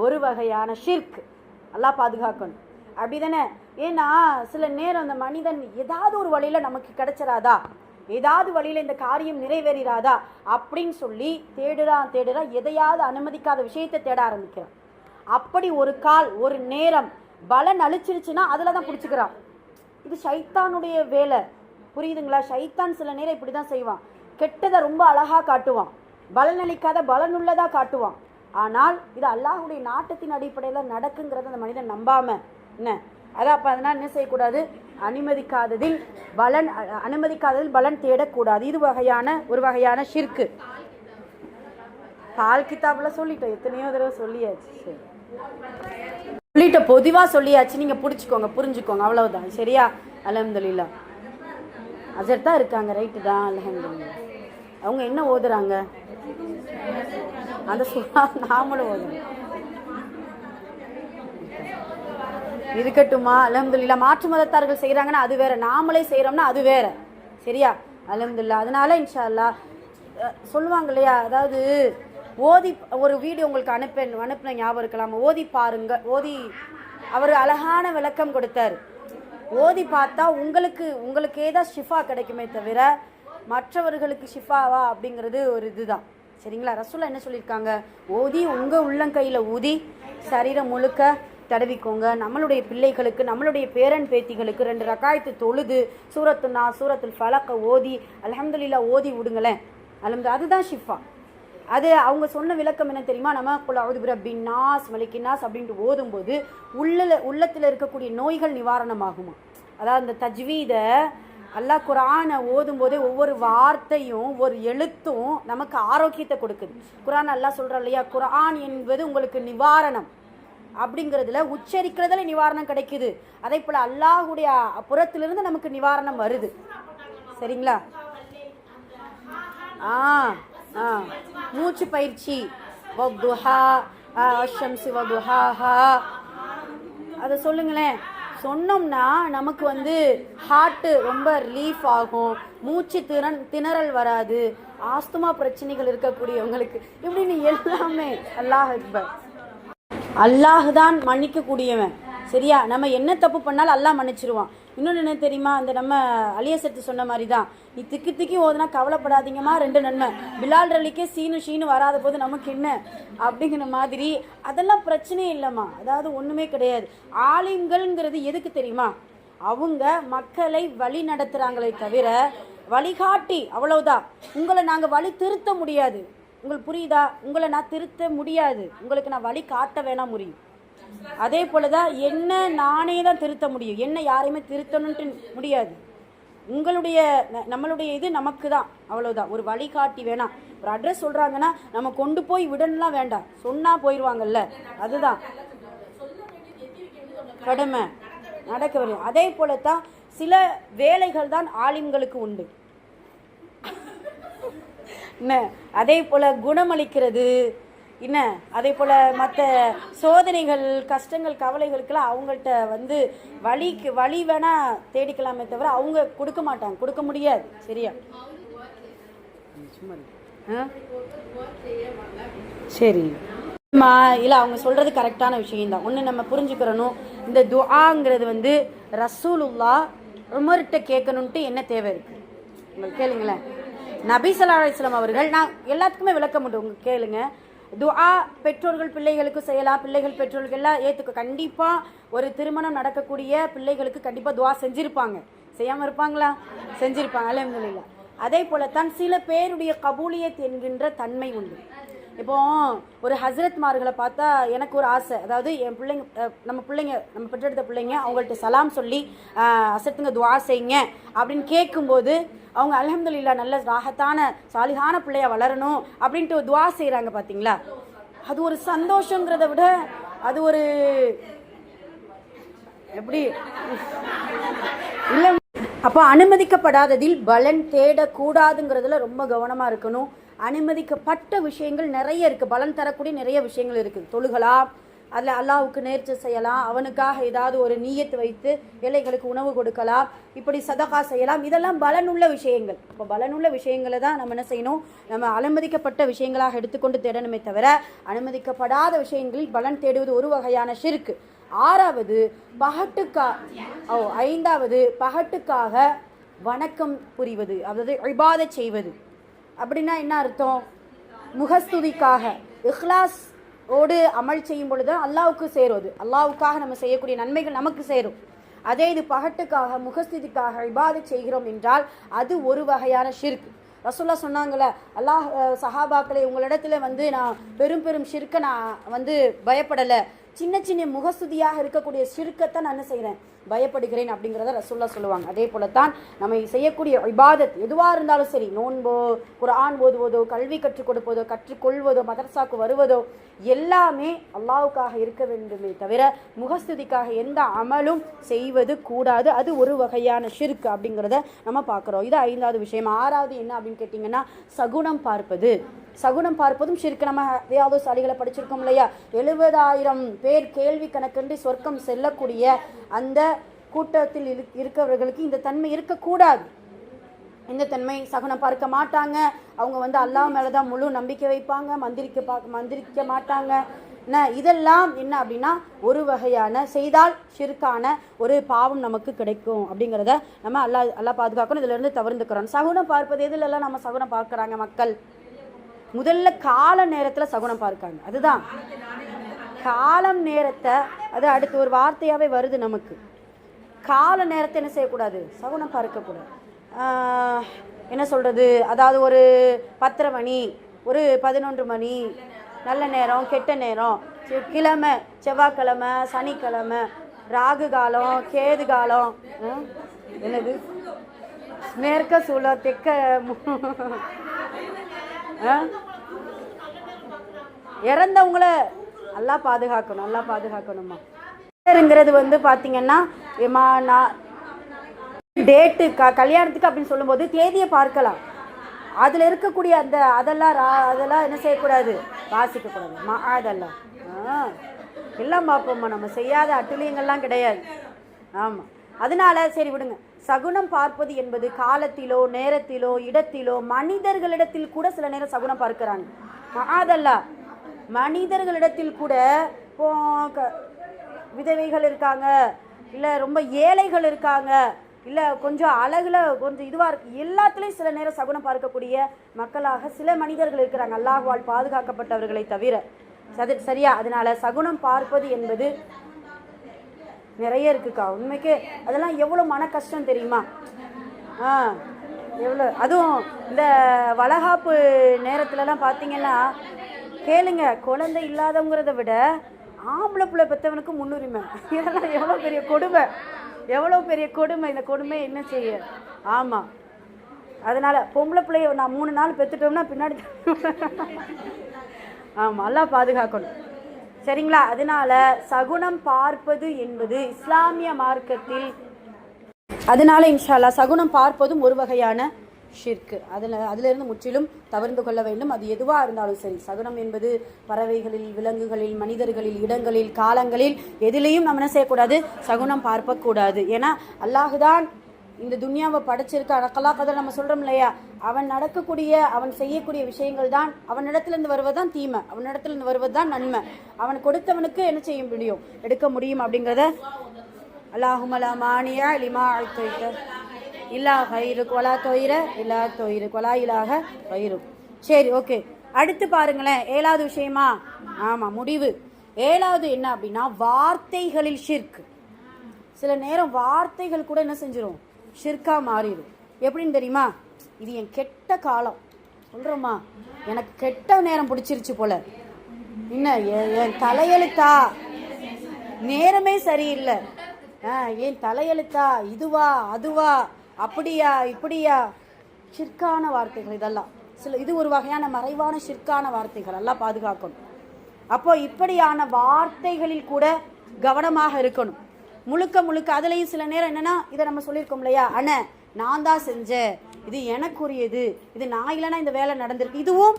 ஒரு வகையான ஷிர்க். அல்லாஹ் பாதுகாக்கணும். அப்படி தானே? ஏன்னா சில நேரம் அந்த மனிதன் ஏதாவது ஒரு வழியில் நமக்கு கிடைச்சிடாதா, ஏதாவது வழியில் இந்த காரியம் நிறைவேறாதா அப்படின்னு சொல்லி தேடுறான், எதையாவது அனுமதிக்காத விஷயத்தை தேட ஆரம்பிக்கிறான். அப்படி ஒரு கால் ஒரு நேரம் பலன் அழிச்சிருச்சுன்னா அதில் தான் பிடிச்சிக்கிறான். இது ஷைத்தானுடைய வேலை, புரியுதுங்களா? ஷைத்தான் சில நேரம் இப்படி தான் செய்வான். கெட்டதை ரொம்ப அழகாக காட்டுவான், பலன் அளிக்காத பலனுள்ளதாக காட்டுவான். ஆனால் இது அல்லாஹுடைய நாட்டத்தின் அடிப்படையில் நடக்குங்கிறத அந்த மனிதன் நம்பாம என்ன அதான். அப்போ அதனால் என்ன செய்யக்கூடாது? அனுமதிக்காததில் பலன் தேடக்கூடாது. இது ஒரு வகையான ஷிர்க்கு. பால் கிதாபில் சொல்லிட்டோம், எத்தனையோ தடவை சொல்லியாச்சு. சரி, சொல்லிட்ட பொதுவாக சொல்லியாச்சு, நீங்கள் பிடிச்சிக்கோங்க, புரிஞ்சுக்கோங்க, அவ்வளவுதான். சரியா? அல்ஹம்துலில்லாஹ். அஜர் தான் இருக்காங்க, ரைட்டு தான். அல்ஹம்துலில்லாஹ். அவங்க என்ன ஓதுறாங்க? அந்த நாமளும் ஓதுறோம். இருக்கட்டுமா? அல்ஹம்துலில்லாஹ். மாற்று மதத்தார்கள் செய்கிறாங்கன்னா அது வேற, நாமளே செய்கிறோம்னா அது வேற. சரியா? அல்ஹம்துலில்லாஹ். அதனால இன்ஷா அல்லாஹ் சொல்லுவாங்க இல்லையா, அதாவது ஓதி ஒரு வீடியோ உங்களுக்கு அனுப்பின ஞாபகம் இருக்கலாம், ஓதி பாருங்க. அவர் அழகான விளக்கம் கொடுத்தார். ஓதி பார்த்தா உங்களுக்கு ஏதாவது ஷிஃபா கிடைக்குமே தவிர மற்றவர்களுக்கு ஷிஃபாவா அப்படிங்கிறது ஒரு இதுதான். சரிங்களா? ரசூலுல்லாஹ் என்ன சொல்லியிருக்காங்க? ஓதி உங்கள் உள்ளங்கையில் ஊதி சரீரம் முழுக்க தடவிக்கோங்க. நம்மளுடைய பிள்ளைகளுக்கு, நம்மளுடைய பேரன் பேத்திகளுக்கு 2 ரக்காயத்து தொழுது சூரத்து நாஸ், சூரத்துல் ஃபலக் ஓதி அல்ஹம்துலில்லாஹ் ஓதி விடுங்களேன். அதுதான் ஷிஃபா. அது அவங்க சொன்ன விளக்கம் என்ன தெரியுமா? நம்ம குல் அஊது பிரப்பின் நாஸ் மலிக்கின் நாஸ் அப்படின்ட்டு ஓதும்போது உள்ளத்தில் இருக்கக்கூடிய நோய்கள் நிவாரணமாகுமா. அதாவது இந்த தஜ்வீதை அல்லாஹ் குர்ஆனை ஓதும்போதே ஒவ்வொரு வார்த்தையும் ஒரு எழுத்தும் நமக்கு ஆரோக்கியத்தை கொடுக்குது. குர்ஆன் அல்லாஹ் சொல்கிறா இல்லையா, குர்ஆன் என்பது உங்களுக்கு நிவாரணம் அப்படிங்கிறதுல உச்சரிக்கிறதுல நிவாரணம் கிடைக்குது. அதே போல் அல்லாஹுடைய புறத்திலிருந்து நமக்கு நிவாரணம் வருது. சரிங்களா? மூச்சு பயிற்சி அதை சொல்லுங்களேன். சொன்னோம்னா நமக்கு ஹார்ட்டு ரொம்ப ரிலீஃப் ஆகும், மூச்சு திணறல் வராது, ஆஸ்துமா பிரச்சனைகள் இருக்கக்கூடியவங்களுக்கு இப்படின்னு எல்லாமே. அல்லாஹ் அக்பர். அல்லாஹ் தான் மன்னிக்கக்கூடியவன். சரியா? நம்ம என்ன தப்பு பண்ணாலும் அல்லாஹ் மன்னிச்சிருவான். இன்னொன்று என்ன தெரியுமா? அந்த நம்ம அலியசத்து சொன்ன மாதிரி தான், நீ திக்கி ஓதுனா கவலைப்படாதீங்கம்மா, 2 நன்மை. பிலால் ரலிக்கே ஷீனு வராத போது நமக்கு என்ன அப்படிங்கிற மாதிரி அதெல்லாம் பிரச்சனையே இல்லைம்மா. அதாவது ஒன்றுமே கிடையாது. ஆலிம்கள்ங்கிறது எதுக்கு தெரியுமா? அவங்க மக்களை வழி நடத்துகிறாங்களே தவிர வழிகாட்டி, அவ்வளவுதான். உங்களை நாங்கள் வழி திருத்த முடியாது. உங்களுக்கு புரியுதா? உங்களை நான் திருத்த முடியாது, உங்களுக்கு நான் வழி காட்ட வேணா முடியும். அதே போலதான் என்ன நானே தான் திருத்த முடியும், என்ன யாரையுமே திருத்தணுன்ட்டு முடியாது. நம்மளுடைய இது நமக்கு தான், அவ்வளவுதான். ஒரு வழிகாட்டி வேணாம். ஒரு அட்ரஸ் சொல்றாங்கன்னா நம்ம கொண்டு போய் விடணும்லாம் வேண்டாம், சொன்னா போயிடுவாங்கல்ல, அதுதான் கடமை நடக்கவில்லை. அதே போலத்தான் சில வேலைகள் தான் ஆலிம்களுக்கு உண்டு. என்ன அதே போல குணமளிக்கிறது, என்ன அதே போல் மற்ற சோதனைகள், கஷ்டங்கள், கவலைகளுக்கெல்லாம் அவங்கள்ட்ட வழி வேணால் தேடிக்கலாமே தவிர அவங்க கொடுக்க மாட்டாங்க, கொடுக்க முடியாது. சரியா? சரி இல்லை, அவங்க சொல்கிறது கரெக்டான விஷயம்தான். ஒன்று நம்ம புரிஞ்சுக்கிறணும், இந்த துஆங்கிறது ரசூலுல்லாஹ் உமர்கிட்ட கேட்கணுன்ட்டு என்ன தேவை இருக்குது உங்களுக்கு கேளுங்களேன். நபி ஸல்லல்லாஹு அலைஹி வஸல்லம் அவர்கள், நான் எல்லாத்துக்குமே விளக்க முடியும், உங்க கேளுங்க. துஆ பெற்றோர்கள் பிள்ளைகளுக்கு செய்யலாம், பிள்ளைகள் பெற்றோர்கள் எல்லாம் ஏற்றுக்க. கண்டிப்பாக ஒரு திருமணம் நடக்கக்கூடிய பிள்ளைகளுக்கு கண்டிப்பாக துஆ செஞ்சுருப்பாங்க. செய்யாமல் இருப்பாங்களா? செஞ்சிருப்பாங்க, அல்ஹம்துலில்லாஹ். அதே போலத்தான் சில பேருடைய கபூலியத் என்கின்ற தன்மை உண்டு. இப்போ ஒரு ஹஸ்ரத்மார்களை பார்த்தா எனக்கு ஒரு ஆசை, அதாவது என் பிள்ளைங்க, நம்ம பெற்றெடுத்த பிள்ளைங்க, அவங்கள்ட்ட சலாம் சொல்லி அசத்துங்க துவா செய்யுங்க அப்படின்னு கேட்கும்போது அவங்க அல்ஹம்துலில்லாஹ் நல்ல ராகத்தான சாலிகான பிள்ளையா வளரணும் அப்படின்ட்டு துவா செய்கிறாங்க பார்த்தீங்களா? அது ஒரு சந்தோஷங்கிறத விட அது ஒரு எப்படி இல்லை. அப்போ அனுமதிக்கப்படாததில் பலன் தேடக்கூடாதுங்கிறதுல ரொம்ப கவனமாக இருக்கணும். அனுமதிக்கப்பட்ட விஷயங்கள் நிறைய இருக்குது, பலன் தரக்கூடிய நிறைய விஷயங்கள் இருக்குது. தொழுகலாம், அதில் அல்லாஹ்வுக்கு நேர்ச்சி செய்யலாம், அவனுக்காக ஏதாவது ஒரு நீயத்து வைத்து ஏழைகளுக்கு உணவு கொடுக்கலாம், இப்படி சதகா செய்யலாம். இதெல்லாம் பலனுள்ள விஷயங்கள். இப்போ பலனுள்ள விஷயங்களை தான் நம்ம என்ன செய்யணும், நம்ம அனுமதிக்கப்பட்ட விஷயங்களாக எடுத்துக்கொண்டு தேடணுமே தவிர அனுமதிக்கப்படாத விஷயங்களில் பலன் தேடுவது ஒரு வகையான ஷிர்க். ஐந்தாவது பகட்டுக்காக வணக்கம் புரிவது, அதாவது இபாதத் செய்வது. அப்படின்னா என்ன அர்த்தம்? முகஸ்துதிக்காக இஹ்லாஸ் ஓடு அமல் செய்யும் பொழுது அல்லாவுக்கு சேருவது, அல்லாவுக்காக நம்ம செய்யக்கூடிய நன்மைகள் நமக்கு சேரும். அதே இது பகட்டுக்காக முகஸ்துதிக்காக இபாதத் செய்கிறோம் என்றால் அது ஒரு வகையான ஷிர்க். ரசூலுல்லாஹ் சொன்னாங்களே, அல்லாஹ் சஹாபாக்களை உங்களிடத்துல நான் பெரும் ஷிர்க்கை நான் பயப்படலை, சின்ன சின்ன முகஸ்துதியாக இருக்கக்கூடிய ஷிர்க்கத்தை நான் என்ன செய்கிறேன், பயப்படுகிறேன் அப்படிங்கிறத ரசூலுல்லாஹ் சொல்லுவாங்க. அதே போலத்தான் நம்ம செய்யக்கூடிய இபாதத் எதுவாக இருந்தாலும் சரி, நோன்போ, குர்ஆன் ஓதுவதோ, கல்வி கற்றுக் கொடுப்பதோ, கற்றுக்கொள்வதோ, மதரசாக்கு வருவதோ, எல்லாமே அல்லாஹ்வுக்காக இருக்க வேண்டுமே தவிர முகஸ்துதிக்காக எந்த அமலும் செய்வது கூடாது. அது ஒரு வகையான ஷிர்க் அப்படிங்கிறத நம்ம பார்க்குறோம். இது 5வது விஷயம். 6வது என்ன அப்படின்னு கேட்டிங்கன்னா, சகுனம் பார்ப்பது. சகுனம் பார்ப்பதும் ஷிர்க். நம்ம ஏதாவது சாலிகளை படிச்சிருக்கோம் இல்லையா? 70,000 பேர் கேள்வி கணக்கின்றி சொர்க்கம் செல்லக்கூடிய அந்த கூட்டத்தில் இருக்கிறவர்களுக்கு இந்த தன்மை இருக்கக்கூடாது. இந்த தன்மை, சகுனம் பார்க்க மாட்டாங்க, அவங்க அல்லாஹ் மேலே தான் முழு நம்பிக்கை வைப்பாங்க, மந்திரிக்க மாட்டாங்க. இதெல்லாம் என்ன அப்படின்னா ஒரு வகையான செய்தால் ஷிர்கான ஒரு பாவம் நமக்கு கிடைக்கும் அப்படிங்கிறத நம்ம அல்லாஹ் பாதுகாக்கணும். இதிலிருந்து தவிர்த்துக்கிறோம். சகுனம் பார்ப்பது எதுலெல்லாம் நம்ம சகுனம் பார்க்குறாங்க மக்கள்? முதல்ல கால நேரத்தில் சகுனம் பார்க்காங்க. அதுதான் காலம் நேரத்தை, அது அடுத்து ஒரு வார்த்தையாகவே வருது நமக்கு. கால நேரத்தை என்ன செய்யக்கூடாது, சகுனம் பார்க்கக்கூடாது. என்ன சொல்கிறது, அதாவது ஒரு 10:30 மணி, ஒரு 11 மணி, நல்ல நேரம், கெட்ட நேரம், கிழமை, செவ்வாய்க்கிழமை, சனிக்கிழமை, ராகு காலம், கேது காலம், என்னது மேற்க சூழ தெற்க இறந்தவங்களை எல்லாம் பாதுகாக்கணும், எல்லாம் பாதுகாக்கணுமா. பார்த்தீங்கன்னா டேட்டு கல்யாணத்துக்கு அப்படின்னு சொல்லும்போது தேதியை பார்க்கலாம், அதில் இருக்கக்கூடிய அதெல்லாம் என்ன செய்யக்கூடாது, வாசிக்கக்கூடாது. அதெல்லாம் எல்லாம் பார்ப்போம்மா, நம்ம செய்யாத அட்டுலியங்கள்லாம் கிடையாது. ஆமாம், அதனால சரி விடுங்க. சகுனம் பார்ப்பது என்பது காலத்திலோ, நேரத்திலோ, இடத்திலோ, மனிதர்களிடத்தில் கூட சில நேரம் சகுனம் பார்க்கிறாங்க. அதெல்லாம் மனிதர்களிடத்தில் கூட விதவைகள் இருக்காங்க, இல்லை ரொம்ப ஏழைகள் இருக்காங்க, இல்லை கொஞ்சம் அழகுல கொஞ்சம் இதுவாக இருக்குது, எல்லாத்துலேயும் சில நேரம் சகுனம் பார்க்கக்கூடிய மக்களாக சில மனிதர்கள் இருக்கிறாங்க, அல்லாஹ்வால் பாதுகாக்கப்பட்டவர்களை தவிர. சரியா? அதனால சகுனம் பார்ப்பது என்பது நிறைய இருக்குக்கா. உண்மைக்கு அதெல்லாம் எவ்வளோ மன கஷ்டம் தெரியுமா? எவ்வளோ, அதுவும் இந்த வளகாப்பு நேரத்துலலாம் பார்த்தீங்கன்னா கேளுங்க, குழந்தை இல்லாதவங்கிறத விட ஆம்பளை பிள்ளை பெற்றவனுக்கு முன்னுரிமை. இதெல்லாம் எவ்வளோ பெரிய கொடுமை, எவ்வளோ பெரிய கொடுமை. இந்த கொடுமை என்ன செய்ய? ஆமாம், அதனால் பொம்பளை பிள்ளைய நான் 3 நாள் பெற்றுட்டோம்னா பின்னாடி ஆமாம், எல்லாம் பாதுகாக்கணும். சரிங்களா? அதனால சகுனம் பார்ப்பது என்பது இஸ்லாமிய மார்க்கத்தில், அதனால இன்ஷா அல்லாஹ் சகுனம் பார்ப்பதும் ஒரு வகையான ஷிர்க். அதிலிருந்து முற்றிலும் தவிர்த்து கொள்ள வேண்டும். அது எதுவாக இருந்தாலும் சரி. சகுனம் என்பது பறவைகளில், விலங்குகளில், மனிதர்களில், இடங்களில், காலங்களில் எதிலையும் நம்ம என்ன செய்யக்கூடாது, சகுனம் பார்க்கக்கூடாது. ஏன்னா அல்லாஹுதான் இந்த துன்யாவை படைச்சிருக்க. அடக்கலா கதை நம்ம சொல்கிறோம் இல்லையா, அவன் செய்யக்கூடிய விஷயங்கள் தான் அவனிடத்துலேருந்து வருவது தான் தீமை, அவனிடத்துலேருந்து வருவது தான் நன்மை. அவன் கொடுத்தவனுக்கு என்ன செய்ய முடியும், எடுக்க முடியும் அப்படிங்கிறத அல்லாஹுமலா மானியா லிமா அழ்த்த இல்லா ஹைருக்கு வலா தொயிர இல்லா தொயிருக்கு வலா இலாக ஹைரு. சரி, ஓகே. அடுத்து பாருங்களேன், 7வது விஷயமா? ஆமாம், முடிவு. 7வது என்ன அப்படின்னா வார்த்தைகளில் ஷிர்க். சில நேரம் வார்த்தைகள் கூட என்ன செஞ்சிடும், ஷிர்கா மாறிடும். எப்படின்னு தெரியுமா? இது என் கெட்ட காலம் சொல்கிறோமா, எனக்கு கெட்ட நேரம் பிடிச்சிருச்சு போல, என்ன என் தலையெழுத்தா, நேரமே சரியில்லை, என் தலையெழுத்தா, இதுவா அதுவா, அப்படியா இப்படியா, ஷிர்கான வார்த்தைகள் இதெல்லாம். இது ஒரு வகையான மறைவான ஷிர்கான வார்த்தைகள், எல்லாம் பாதுகாக்கணும். அப்போ இப்படியான வார்த்தைகளில் கூட கவனமாக இருக்கணும். முழுக்க முழுக்க அதுலேயும் சில நேரம் என்னன்னா, இதை நம்ம சொல்லியிருக்கோம் இல்லையா, நான் தான் செஞ்சேன், இது எனக்குரியது, இது நான் இல்லைன்னா இந்த வேலை நடந்திருக்கு, இதுவும்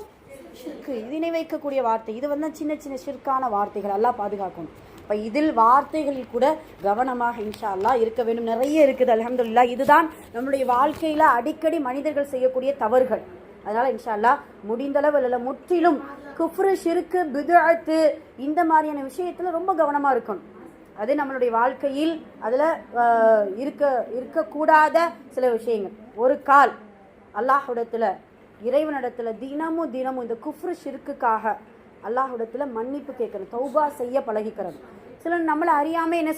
ஷிர்கு, இதனை வைக்கக்கூடிய வார்த்தை. இது சின்ன சின்ன ஷிர்கான வார்த்தைகள், எல்லாம் பாதுகாக்கணும். இப்போ இதில் வார்த்தைகளில் கூட கவனமாக இன்ஷா அல்லாஹ் இருக்க வேண்டும். நிறைய இருக்குது அல்ஹம்துலில்லாஹ். இதுதான் நம்மளுடைய வாழ்க்கையில் அடிக்கடி மனிதர்கள் செய்யக்கூடிய தவறுகள். அதனால் இன்ஷா அல்லாஹ் முடிந்தளவு இல்லை முற்றிலும் குஃப்ரு, ஷிர்கு, பித்அத்து இந்த மாதிரியான விஷயத்தில் ரொம்ப கவனமாக இருக்கணும். அது நம்மளுடைய வாழ்க்கையில் அதில் இருக்கக்கூடாத சில விஷயங்கள். ஒரு கால் அல்லாஹ்விடத்தில், இறைவனிடத்தில் தினமும் இந்த குஃப்ரு ஷிர்க்குக்காக அல்லாஹ்விடத்தில் மன்னிப்பு கேட்கணும், தௌபா செய்ய பழகிக்கிறோம். சில நம்மளை அறியாமல் என்ன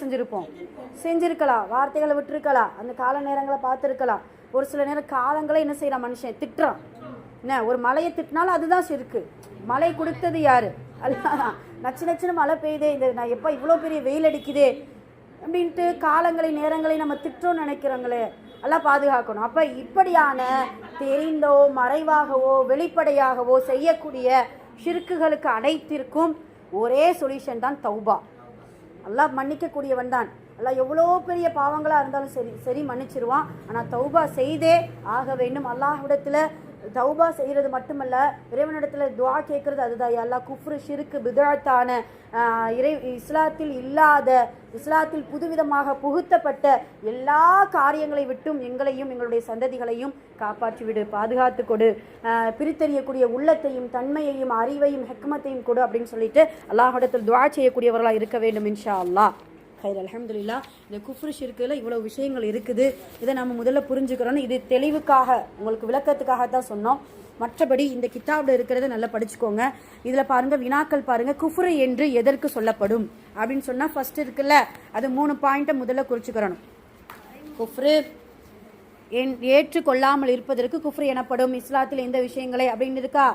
செஞ்சிருக்கலாம், வார்த்தைகளை விட்டுருக்கலாம், அந்த கால நேரங்களை பார்த்துருக்கலாம். ஒரு சில நேரம் காலங்களை என்ன செய்யறான், மனுஷன் திட்டுறான். என்ன, ஒரு மலையை திட்டினாலும் அதுதான் ஷிர்கு. மழை கொடுத்தது யாரு? அல்லாஹ். நச்சுன்னு மழை பெய்யுதே, இந்த நான் எப்போ இவ்வளோ பெரிய வெயில் அடிக்குதே அப்படின்ட்டு காலங்களை நேரங்களை நம்ம திட்டோன்னு நினைக்கிறோங்களே, எல்லாம் பாதுகாக்கணும். அப்போ இப்படியான தெரிந்தோ மறைவாகவோ வெளிப்படையாகவோ செய்யக்கூடிய ஷிர்க்குகளுக்கு அனைத்திற்கும் ஒரே சொல்யூஷன் தான் தௌபா. அல்லாஹ் மன்னிக்கக்கூடியவன் தான். அல்லாஹ் எவ்வளோ பெரிய பாவங்களாக இருந்தாலும் சரி மன்னிச்சிருவான். ஆனால் தௌபா செய்தே ஆக வேண்டும். அல்லாஹ்விடத்தில் தௌபா செய்கிறது மட்டுமல்ல, இறைவனிடத்தில் துவா கேட்கறது அதுதான். அல்லாஹ் குஃப்ரு, ஷிர்கு, பித்அத்தான இஸ்லாத்தில் இல்லாத, இஸ்லாத்தில் புதுவிதமாக புகுத்தப்பட்ட எல்லா காரியங்களை விட்டும் எங்களையும் எங்களுடைய சந்ததிகளையும் காப்பாற்றி விடு, பாதுகாத்து கொடு, பிரித்தறியக்கூடிய உள்ளத்தையும் தன்மையையும் அறிவையும் ஹெக்மத்தையும் கொடு அப்படின்னு சொல்லிட்டு அல்லாஹ்விடத்தில் துவா செய்யக்கூடியவர்களாக இருக்க வேண்டும் இன்ஷா அல்லாஹ். ஹைர் அல்ஹம்துலில்லாஹ். இந்த குஃப்ரு ஷிர்குல இவ்வளோ விஷயங்கள் இருக்குது. இதை நம்ம முதல்ல புரிஞ்சுக்கிறோன்னு, இது தெளிவுக்காக உங்களுக்கு விளக்கத்துக்காக தான் சொன்னோம். மற்றபடி இந்த கித்தாபில் இருக்கிறத நல்லா படிச்சுக்கோங்க. இதில் பாருங்கள், வினாக்கள் பாருங்கள். குஃப்ரு என்று எதற்கு சொல்லப்படும் அப்படின்னு சொன்னால் ஃபர்ஸ்ட் இருக்குல்ல, அது 3 பாயிண்ட்டை முதல்ல குறிச்சுக்கிறணும். குஃப்ரு ஏற்றுக்கொள்ளாமல் இருப்பதற்கு குஃப்ரு எனப்படும். இஸ்லாத்தில் எந்த விஷயங்களை அப்படின்னு இருக்கா,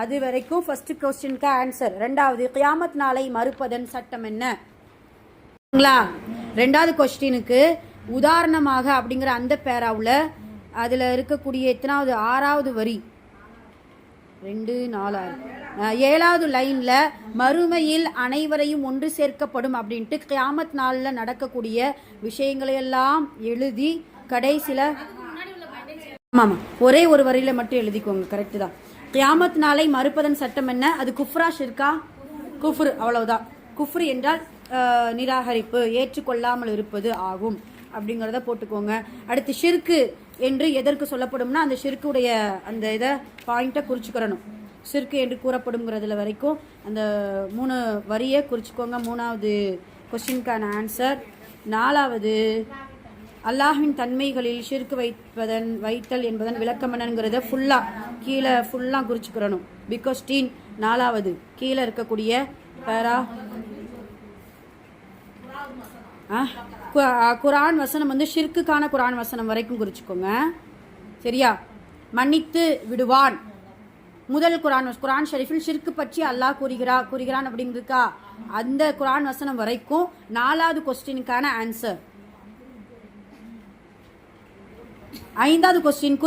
அது வரைக்கும் ஃபர்ஸ்ட் கொஸ்டினுக்கு ஆன்சர். ரெண்டாவது, கியாமத் நாளை மறுப்பதன் சட்டம் என்ன? ரெண்டாவது கொஸ்டினுக்கு உதாரணமாக அப்படிங்கிற அந்த பேராவில் அதில் இருக்கக்கூடிய எத்தனாவது, 6வது வரி, 2 4 7வது லைனில் மறுமையில் அனைவரையும் ஒன்று சேர்க்கப்படும் அப்படின்ட்டு கியாமத் நாளில் நடக்கக்கூடிய விஷயங்களையெல்லாம் எழுதி கடைசியில், ஆமாம் ஒரே ஒரு வரியில் மட்டும் எழுதிக்கோங்க, கரெக்டு தான். கியாமத் நாளை மறுப்பதன் சட்டம் என்ன? அது குஃப்ரா ஷிர்கா? குஃப்ரு, அவ்வளவுதான். குஃப்ரு என்றால் நிராகரிப்பு, ஏற்றுக்கொள்ளாமல் இருப்பது ஆகும் அப்படிங்கிறத போட்டுக்கோங்க. அடுத்து ஷிர்கு என்று எதற்கு சொல்லப்படும்னா, அந்த ஷிர்குடைய அந்த இதை பாயிண்ட்டை குறிச்சுக்கிறணும். ஷிர்கு என்று கூறப்படுங்கிறதுல வரைக்கும் அந்த 3 வரியை குறிச்சுக்கோங்க. 3வது கொஸ்டினுக்கான ஆன்சர். 4வது, அல்லாஹ்வின் தன்மைகளில் ஷிர்கு வைத்தல் என்பதன் விளக்கம் என்னங்கிறத கீழே ஃபுல்லாக குறிச்சுக்கிறணும். பிகாஸ் 4வது கீழே இருக்கக்கூடிய பேரா குரான் வசனம் ஷிர்க்குக்கான குரான் வசனம் வரைக்கும் குறிச்சுக்கோங்க, சரியா? மன்னித்து விடுவான். முதல் குரான் ஷரீஃபில் ஷிர்க்கு பற்றி அல்லாஹ் கூறுகிறான் அப்படிங்கிறதுக்கா அந்த குரான் வசனம் வரைக்கும் 4வது கொஸ்டினுக்கான ஆன்சர். 5வது கொஸ்டின்,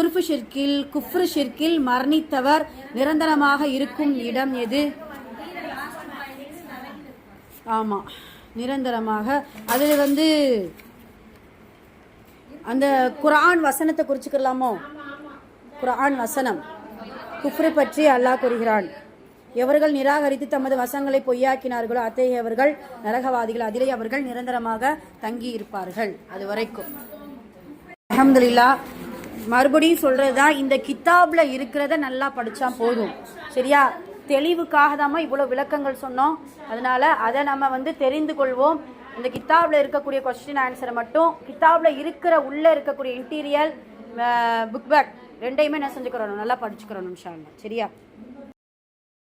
குஃப்ரு ஷிர்கில் மரணித்தவர் நிரந்தரமாக இருக்கும் இடம் எது? ஆமாம், நிரந்தரமாக. அதில் அந்த குர்ஆன் வசனத்தை குறிச்சுக்கலாமோ? குர்ஆன் வசனம், குஃப்ரு பற்றி அல்லாஹ் கூறுகிறான், எவர்கள் நிராகரித்து தமது வசனங்களை பொய்யாக்கினார்களோ அத்தகையவர்கள் நரகவாதிகள், அதிலே அவர்கள் நிரந்தரமாக தங்கி இருப்பார்கள். அது வரைக்கும் அல்ஹம்துலில்லாஹ். மறுபடியும் சொல்றதுதான், இந்த கித்தாப்ல இருக்கிறத நல்லா படிச்சா போதும், சரியா? தெளிவுக்காக தான் இவ்வளோ விளக்கங்கள் சொன்னோம். அதனால அதை நம்ம தெரிந்து கொள்வோம். இந்த கித்தாபில் இருக்கக்கூடிய கொஸ்டின் ஆன்சரை மட்டும், கித்தாபில் உள்ளே இருக்கக்கூடிய இன்டீரியல் புக் பேக் ரெண்டையுமே என்ன செஞ்சுக்கிறோம், நல்லா படிச்சுக்கிறோம் இன்ஷா அல்லாஹ், சரியா?